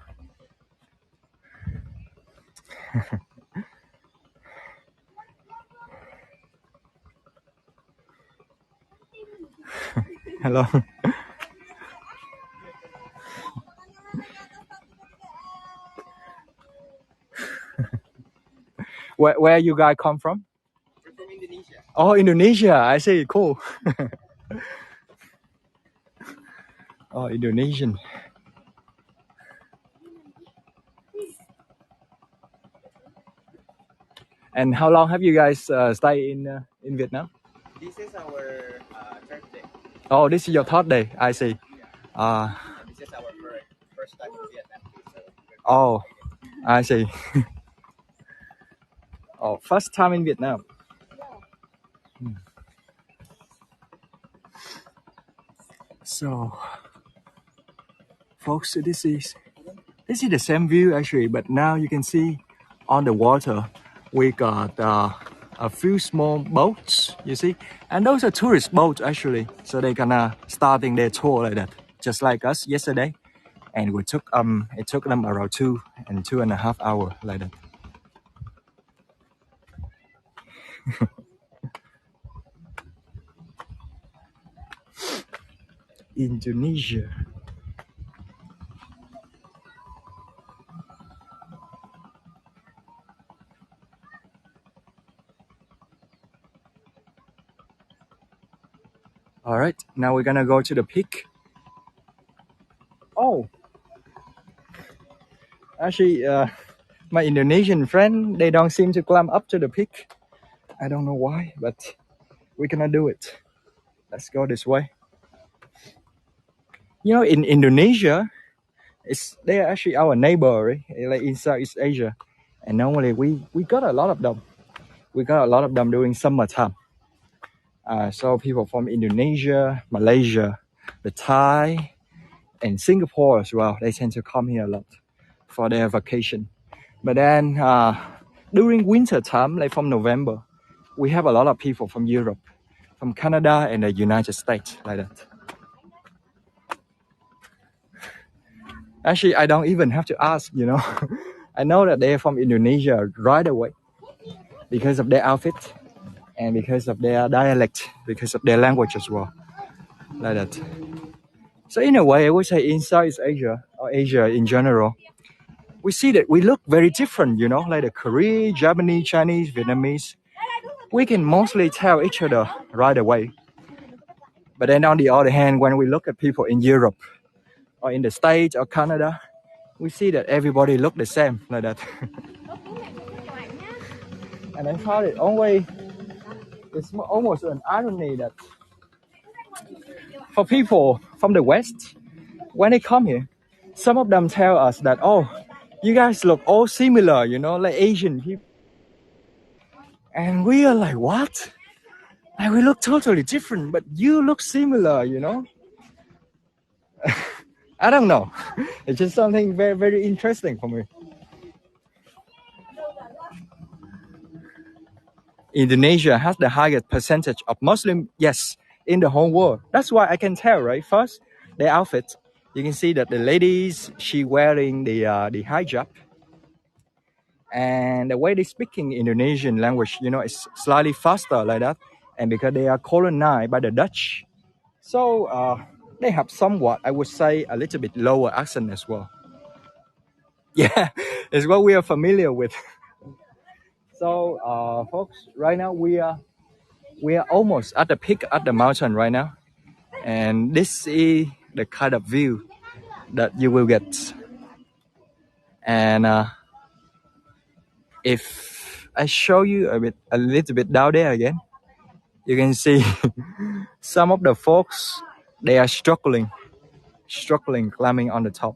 S1: Hello. Where you guys come from?
S3: We're from Indonesia.
S1: Oh, Indonesia. I see. Cool. Oh, Indonesian. And how long have you guys stayed in Vietnam?
S3: This is our third day.
S1: Oh, this is your third day. I see.
S3: This is our first time in Vietnam. So
S1: Oh, I see. Oh, first time in Vietnam. So, folks, this is the same view actually, but now you can see on the water we got a few small boats, you see, and those are tourist boats actually. So they gonna starting their tour like that, just like us yesterday, and it took them around 2.5 hours like that. Indonesia. All right, now we're gonna go to the peak. Oh, actually, my Indonesian friend, they don't seem to climb up to the peak. I don't know why, but we're gonna do it. Let's go this way. You know, in Indonesia, they're actually our neighbor, right? Like in Southeast Asia, and normally we got a lot of them. We got a lot of them during summertime. So people from Indonesia, Malaysia, the Thai, and Singapore as well, they tend to come here a lot for their vacation. But then during winter time, like from November, we have a lot of people from Europe, from Canada and the United States, like that. Actually, I don't even have to ask, you know. I know that they're from Indonesia right away because of their outfit and because of their dialect, because of their language as well, like that. So in a way, I would say in Southeast Asia or Asia in general, we see that we look very different, you know, like the Korean, Japanese, Chinese, Vietnamese. We can mostly tell each other right away. But then on the other hand, when we look at people in Europe or in the States or Canada, we see that everybody look the same, like that. And I found it it's almost an irony that for people from the West, when they come here, some of them tell us that, oh, you guys look all similar, you know, like Asian people. And we are like, what? Like, we look totally different, but you look similar, you know? I don't know. It's just something very, very interesting for me. Indonesia has the highest percentage of Muslim, yes, in the whole world. That's why I can tell, right? First, their outfit. You can see that the ladies, she wearing the hijab. And the way they speaking Indonesian language, you know, is slightly faster like that. And because they are colonized by the Dutch, so they have somewhat, I would say, a little bit lower accent as well. Yeah, it's what we are familiar with. So, folks, right now we are almost at the peak of the mountain right now, and this is the kind of view that you will get. And if I show you a little bit down there again, you can see some of the folks, they are struggling climbing on the top.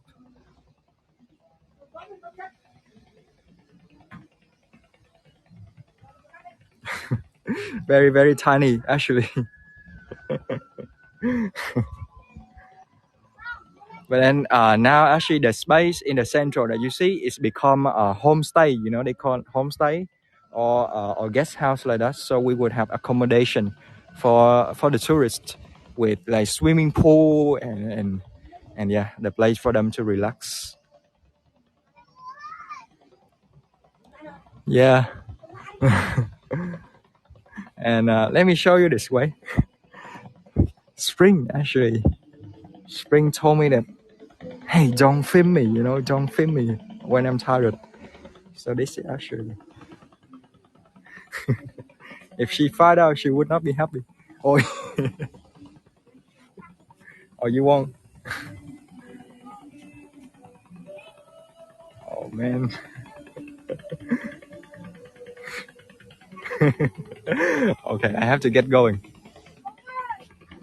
S1: Very, very tiny, actually. But then now actually the space in the central that you see is become a homestay, you know, they call it homestay or guest house like that. So we would have accommodation for the tourists with like swimming pool and yeah, the place for them to relax. Yeah. And let me show you this way. Spring, actually. Spring told me that, hey, don't film me, you know, don't film me when I'm tired. So this is actually, if she find out, she would not be happy. Or, or you won't. Oh, man. Okay, I have to get going.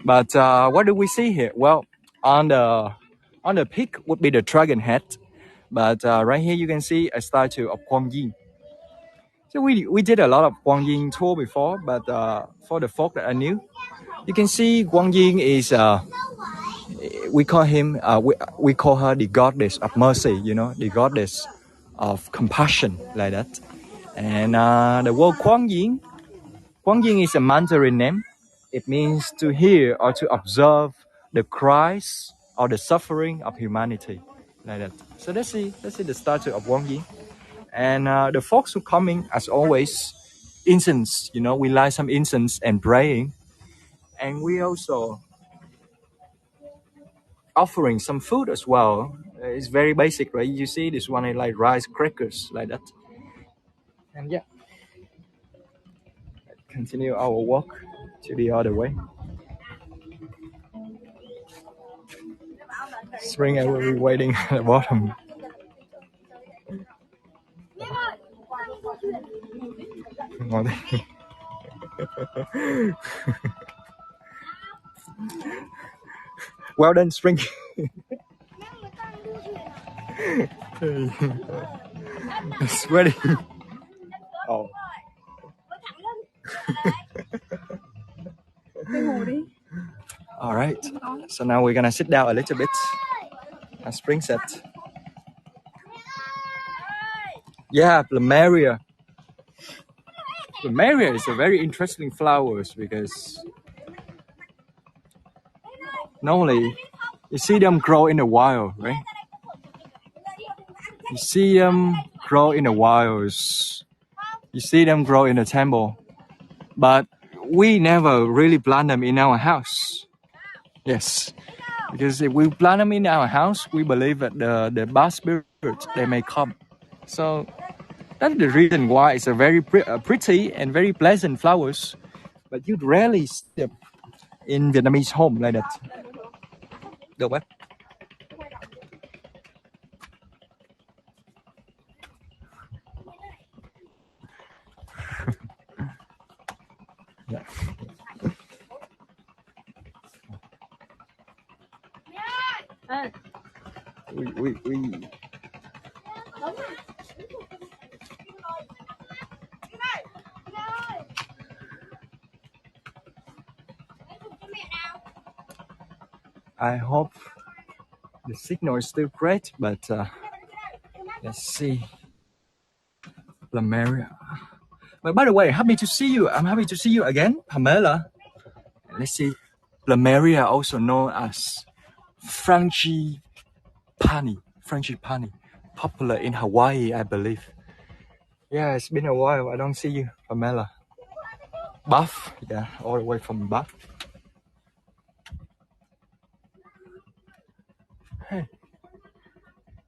S1: But what do we see here? Well, on the peak would be the dragon head. But right here you can see a statue of Guang Yin. So we did a lot of Guang Yin tour before, but for the folk that are new, you can see Guang Yin is we call him we call her the goddess of mercy, you know, the goddess of compassion, like that. And the word Guang Yin is a Mandarin name. It means to hear or to observe the cries or the suffering of humanity, like that. So let's see the statue of Guang Yin. And the folks who coming, as always, incense. You know, we light some incense and praying, and we also offering some food as well. It's very basic, right? You see this one is like rice crackers like that. And yeah, continue our walk to the other way. Spring I will be waiting at the bottom. Well done, Spring. It's ready. Oh. All right. So now we're gonna sit down a little bit. As Spring said. Yeah, plumeria. Plumeria is a very interesting flowers because normally you see them grow in the wild, right? You see them grow in the wilds. You see them grow in the temple. But we never really plant them in our house. Yes. Because if we plant them in our house, we believe that the bad spirits, they may come. So that's the reason why it's a very pretty and very pleasant flowers. But you rarely see them in Vietnamese home like that. Được không? Yeah. We I hope the signal is still great, but let's see. Plumeria. But by the way, happy to see you. I'm happy to see you again, Pamela. Let's see. Plumeria, also known as frangipani, popular in Hawaii, I believe. Yeah, it's been a while. I don't see you, Pamela. Buff, yeah, all the way from Buff. Hey.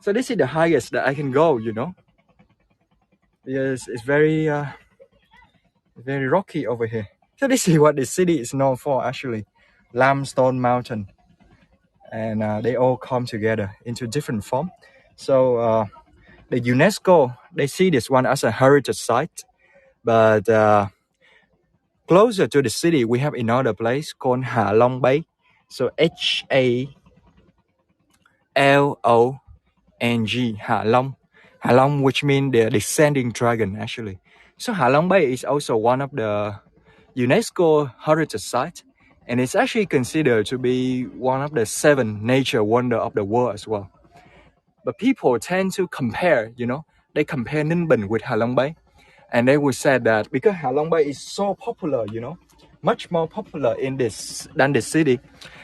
S1: So this is the highest that I can go, you know, because it's very rocky over here. So this is what the city is known for, actually, limestone mountain, and they all come together into different form. So the UNESCO, they see this one as a heritage site, but closer to the city, we have another place called Hạ Long Bay. So HALONG, Hạ Long. Hạ Long, which means the descending dragon, actually. So Hạ Long Bay is also one of the UNESCO heritage sites, and it's actually considered to be one of the 7 nature wonders of the world as well. But people tend to compare, you know, they compare Ninh Binh with Hạ Long Bay, and they would say that because Hạ Long Bay is so popular, you know, much more popular in this than the city,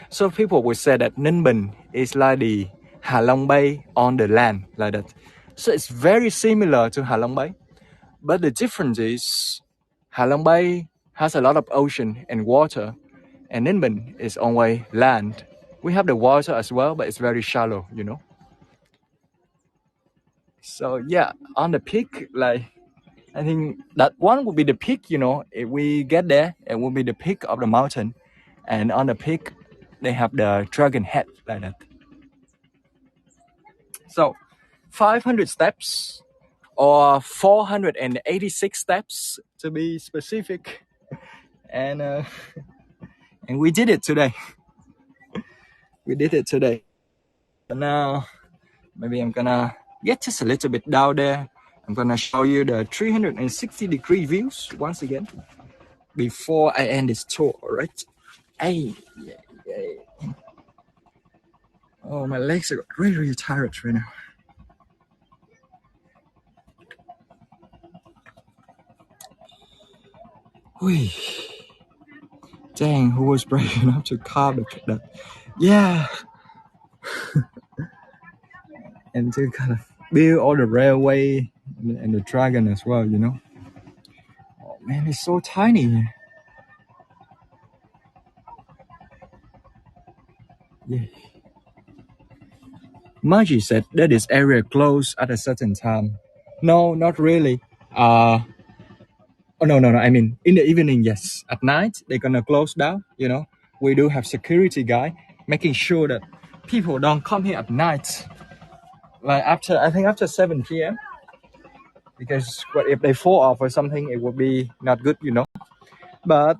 S1: so people would say that Ninh Binh is like the Hạ Long Bay on the land, like that. So it's very similar to Hạ Long Bay, but the difference is Hạ Long Bay has a lot of ocean and water, and Ninh Binh is only land. We have the water as well, but it's very shallow, you know. So yeah, on the peak, like I think that one would be the peak, you know. If we get there, it will be the peak of the mountain, and on the peak, they have the dragon head like that. So 500 steps or 486 steps to be specific, and we did it today. We did it today. So now maybe I'm gonna get just a little bit down there. I'm gonna show you the 360-degree views once again before I end this tour. All right. Hey. Oh, my legs are really tired right now. Whee. Dang, who was brave enough to carve that? Yeah. And to kind of build all the railway and the dragon as well, you know. Oh Man, it's so tiny. Yeah. Margie said that this area closed at a certain time. No, not really. Oh no. I mean, in the evening, yes. At night, they're gonna close down. You know, we do have security guy making sure that people don't come here at night. Like I think after 7 p.m. Because what if they fall off or something, it would be not good, you know. But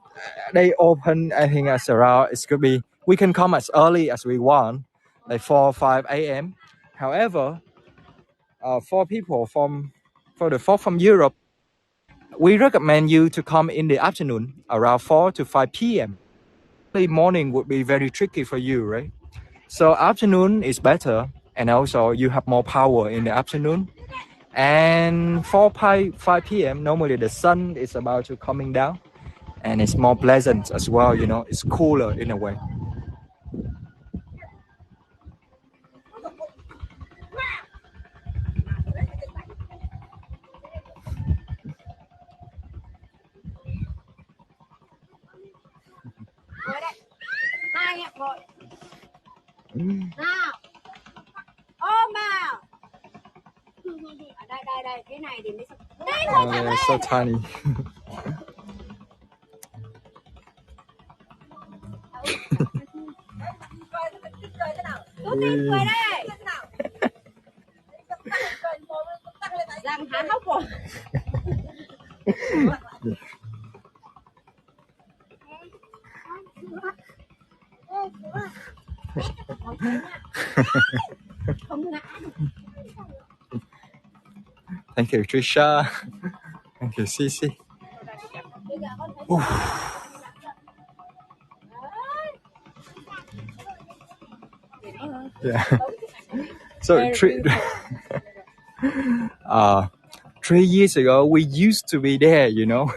S1: they open, I think, as around, it could be, we can come as early as we want, like 4 or 5 a.m. However, for people from Europe, we recommend you to come in the afternoon around 4 to 5 p.m. The morning would be very tricky for you, right? So afternoon is better, and also you have more power in the afternoon. And 5 p.m. normally the sun is about to coming down, and it's more pleasant as well. You know, it's cooler in a way.
S4: Nào, ôm vào. Đây, cái này thì mới
S1: Oh, they're so tiny.
S4: Tú tìm cười đây. Làm hả hốc rồi.
S1: Thank you, Trisha. Thank you, Cici. Yeah. So 3 years ago, we used to be there, you know.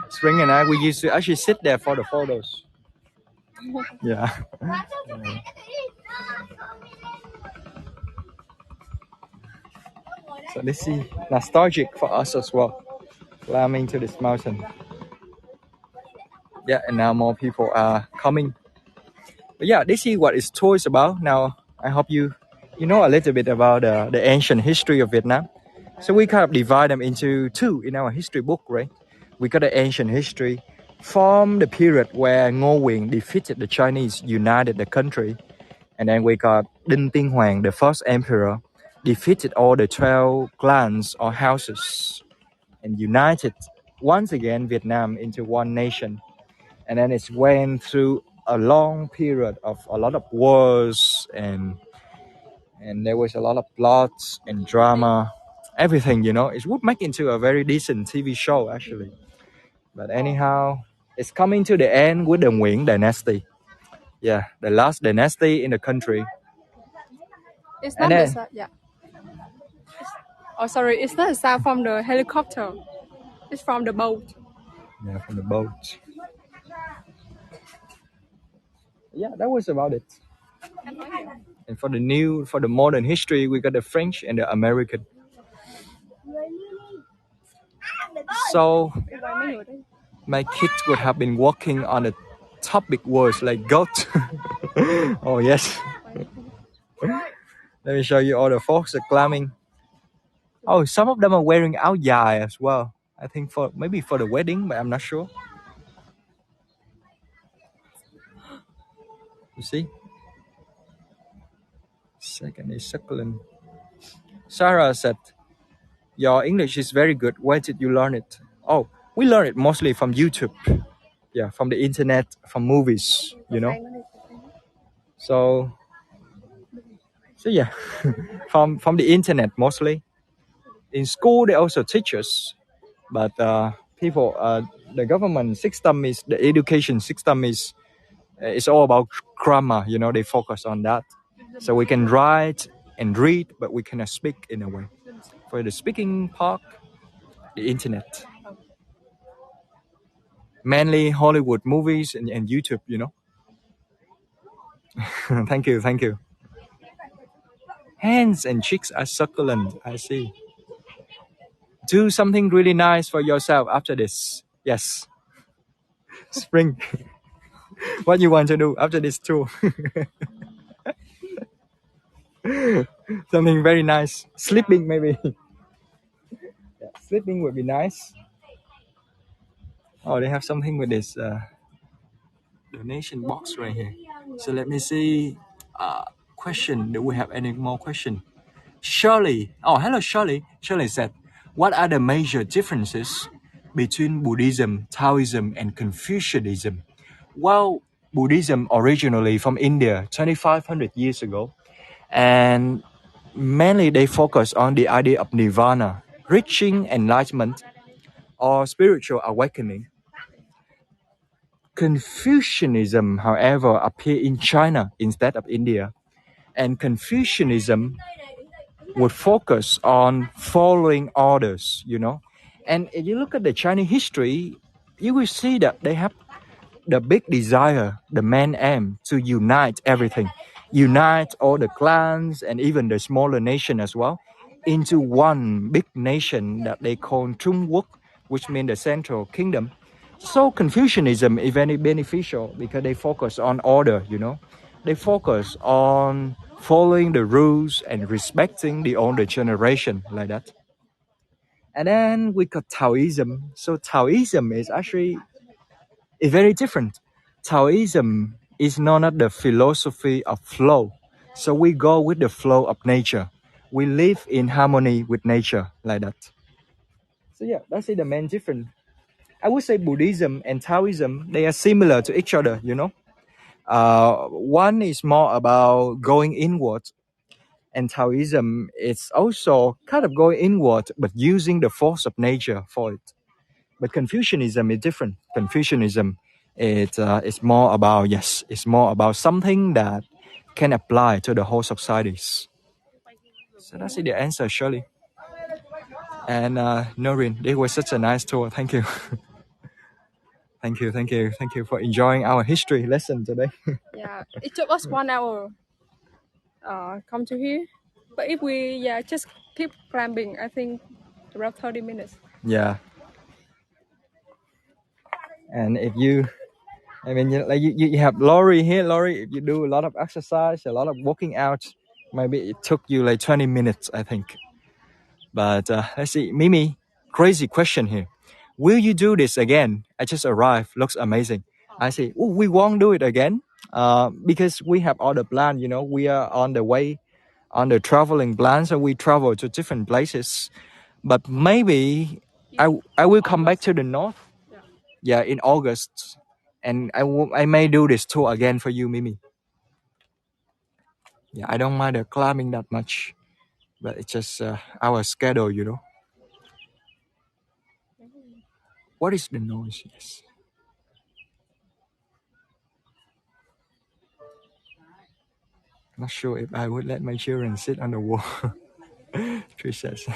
S1: Spring and I, we used to actually sit there for the photos. Yeah. So this is nostalgic for us as well, climbing to this mountain. Yeah, and now more people are coming. But yeah, this is what it's tours about. Now, I hope you know a little bit about the ancient history of Vietnam. So we kind of divide them into two in our history book, right? We got the ancient history from the period where Ngô Quyền defeated the Chinese, united the country. And then we got Đinh Tiên Hoàng, the first emperor, defeated all the 12 clans or houses and united once again Vietnam into one nation. And then it went through a long period of a lot of wars and there was a lot of plots and drama, everything, you know. It would make into a very decent TV show actually. But anyhow, it's coming to the end with the Nguyen dynasty. Yeah, the last dynasty in the country.
S2: It's not the sound, yeah. Oh, sorry, it's not the sound from the helicopter. It's from the boat.
S1: Yeah, from the boat. Yeah, that was about it. And for the modern history, we got the French and the American. So my kids would have been walking on the topic words like goat. Oh yes. Let me show you all the folks are climbing. Oh, some of them are wearing áo dài as well. I think maybe for the wedding, but I'm not sure. You see? Second is succulent. Sarah said, your English is very good. Where did you learn it? Oh, we learn it mostly from YouTube. Yeah, from the internet, from movies, you know. So yeah, from the internet mostly. In school, they also teach us, but the government system the education system is it's all about grammar. You know, they focus on that, so we can write and read, but we cannot speak in a way. For the speaking part, the internet, mainly Hollywood movies and YouTube. You know. Thank you. Hands and cheeks are succulent. I see. Do something really nice for yourself after this. Yes, spring. What you want to do after this tour? Something very nice. Sleeping maybe. Yeah, sleeping would be nice. Oh, they have something with this donation box right here. So let me see. Question. Do we have any more question? Shirley. Oh, hello, Shirley. Shirley said, "What are the major differences between Buddhism, Taoism, and Confucianism?" Well, Buddhism originally from India, 2,500 years ago, and mainly they focus on the idea of nirvana, reaching enlightenment or spiritual awakening. Confucianism, however, appeared in China instead of India, and Confucianism would focus on following orders, you know. And if you look at the Chinese history, you will see that they have the big desire, the main aim to unite everything, unite all the clans and even the smaller nation as well into one big nation that they call Trung which means the central kingdom. So Confucianism is very beneficial because they focus on order, you know. They focus on following the rules and respecting the older generation like that. And then we got Taoism. So Taoism is actually very different. Taoism is known as the philosophy of flow. So we go with the flow of nature. We live in harmony with nature like that. So yeah, that's the main difference. I would say Buddhism and Taoism, they are similar to each other, you know. One is more about going inward, and Taoism is also kind of going inward, but using the force of nature for it. But Confucianism is different. Confucianism, it's more about, yes, it's more about something that can apply to the whole societies. So that's the answer, Shirley. And Noreen, this was such a nice tour. Thank you. Thank you for enjoying our history lesson today.
S2: Yeah, it took us 1 hour come to here. But if we just keep climbing, I think around 30 minutes.
S1: Yeah. And if you, I mean, you have Lori here. Lori, if you do a lot of exercise, a lot of walking out, maybe it took you like 20 minutes, I think. But let's see, Mimi, crazy question here. Will you do this again? I just arrived, looks amazing. I say, oh, we won't do it again because we have other plan, you know, we are on the way, on the traveling plan, so we travel to different places. But maybe I will come back to the north, yeah, in August. And I may do this tour again for you, Mimi. Yeah, I don't mind the climbing that much, but it's just our schedule, you know. What is the noise? Yes. Not sure if I would let my children sit on the wall. Trish says.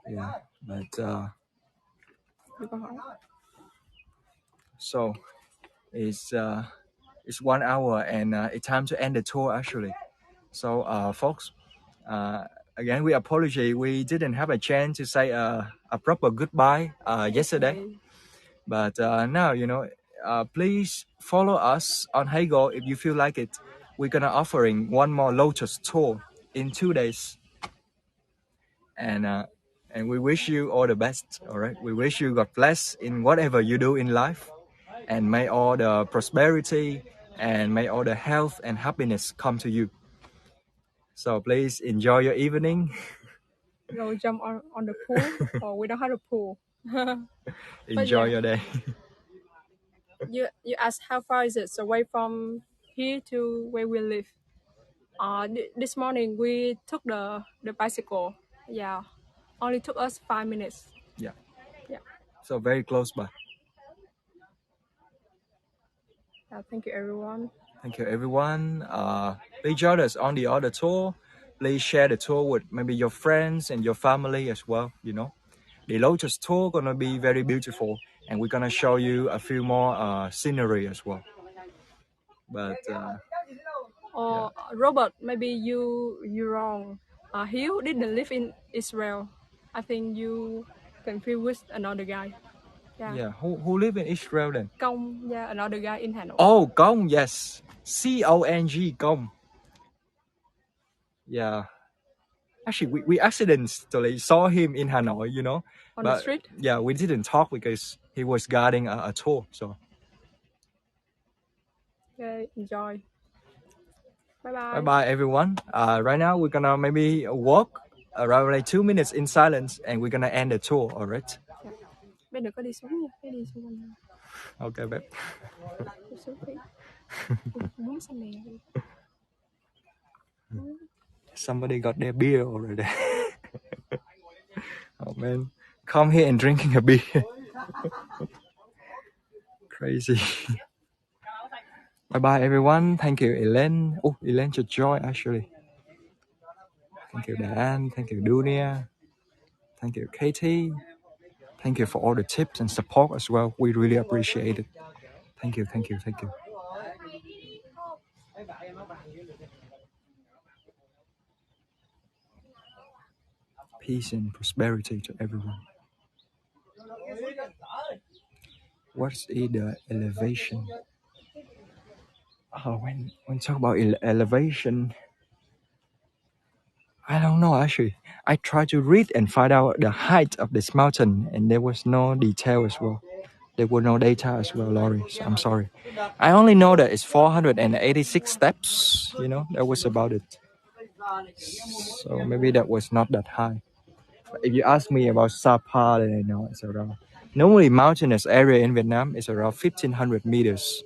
S1: Yeah, but so it's 1 hour and it's time to end the tour actually. So folks, again we apologize we didn't have a chance to say a proper goodbye yesterday, but now you know, please follow us on Hagel if you feel like it. We're gonna offering one more Lotus tour in 2 days, and we wish you all the best. All right, we wish you God bless in whatever you do in life, and may all the prosperity and may all the health and happiness come to you. So please enjoy your evening.
S2: Go jump on the pool, or we don't have a pool.
S1: Enjoy your day.
S2: You asked how far is it away from here to where we live. This morning we took the bicycle. Yeah, only took us 5 minutes.
S1: Yeah.
S2: Yeah.
S1: So very close by.
S2: Thank you, everyone.
S1: Thank you, everyone. Please join us on the other tour. Please share the tour with maybe your friends and your family as well. You know, the Lotus tour gonna be very beautiful, and we're gonna show you a few more scenery as well. But
S2: Or Robert, maybe you're wrong. Hiếu didn't live in Israel. I think you confused with another guy.
S1: Yeah. Who live in Israel then?
S2: Công, yeah, another guy in Hanoi.
S1: Oh, Kong, yes. Cong, Kong. Yeah. Actually, we accidentally saw him in Hanoi, you know.
S2: On the street?
S1: Yeah, we didn't talk because he was guarding a tour. So.
S2: Okay, enjoy. Bye bye.
S1: Bye bye, everyone. Right now, we're gonna maybe walk around like 2 minutes in silence, and we're gonna end the tour. All right?
S2: Bé đừng có đi xuống nha, bé đi xung quanh.
S1: Okay, babe.
S2: Đi xuống đi. Muốn xem nè.
S1: Somebody got their beer already. Oh man, come here and drinking a beer. Crazy. Bye bye, everyone. Thank you, Elaine. Oh, Elaine should join actually. Thank you, Dan. Thank you, Dunia. Thank you, Katie. Thank you for all the tips and support as well. We really appreciate it. Thank you, thank you, thank you. Peace and prosperity to everyone. What's the elevation? Oh, when talk about elevation, I don't know actually. I tried to read and find out the height of this mountain, and there was no detail as well. There were no data as well, Laurie. So I'm sorry. I only know that it's 486 steps. You know, that was about it. So maybe that was not that high. But if you ask me about Sapa, then I know it's around. Normally, mountainous area in Vietnam is around 1,500 meters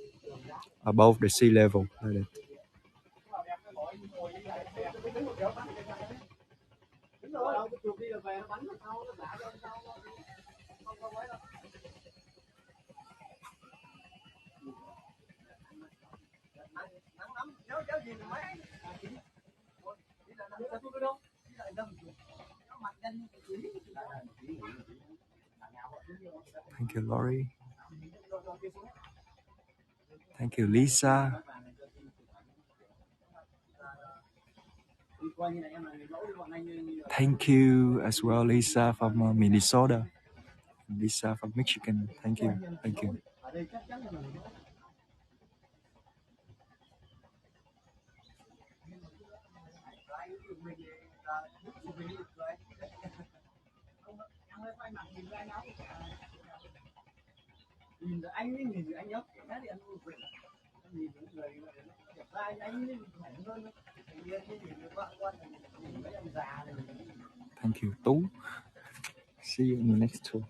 S1: above the sea level. Like that. Thank you, Laurie. Thank you, Lisa. Thank you as well, Lisa from Minnesota. Lisa from Michigan. Thank you. Thank you. Thank you, Tú. See you in the next tour.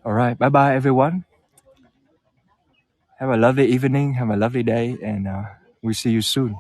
S1: All right. Bye-bye, everyone. Have a lovely evening. Have a lovely day. And we'll see you soon.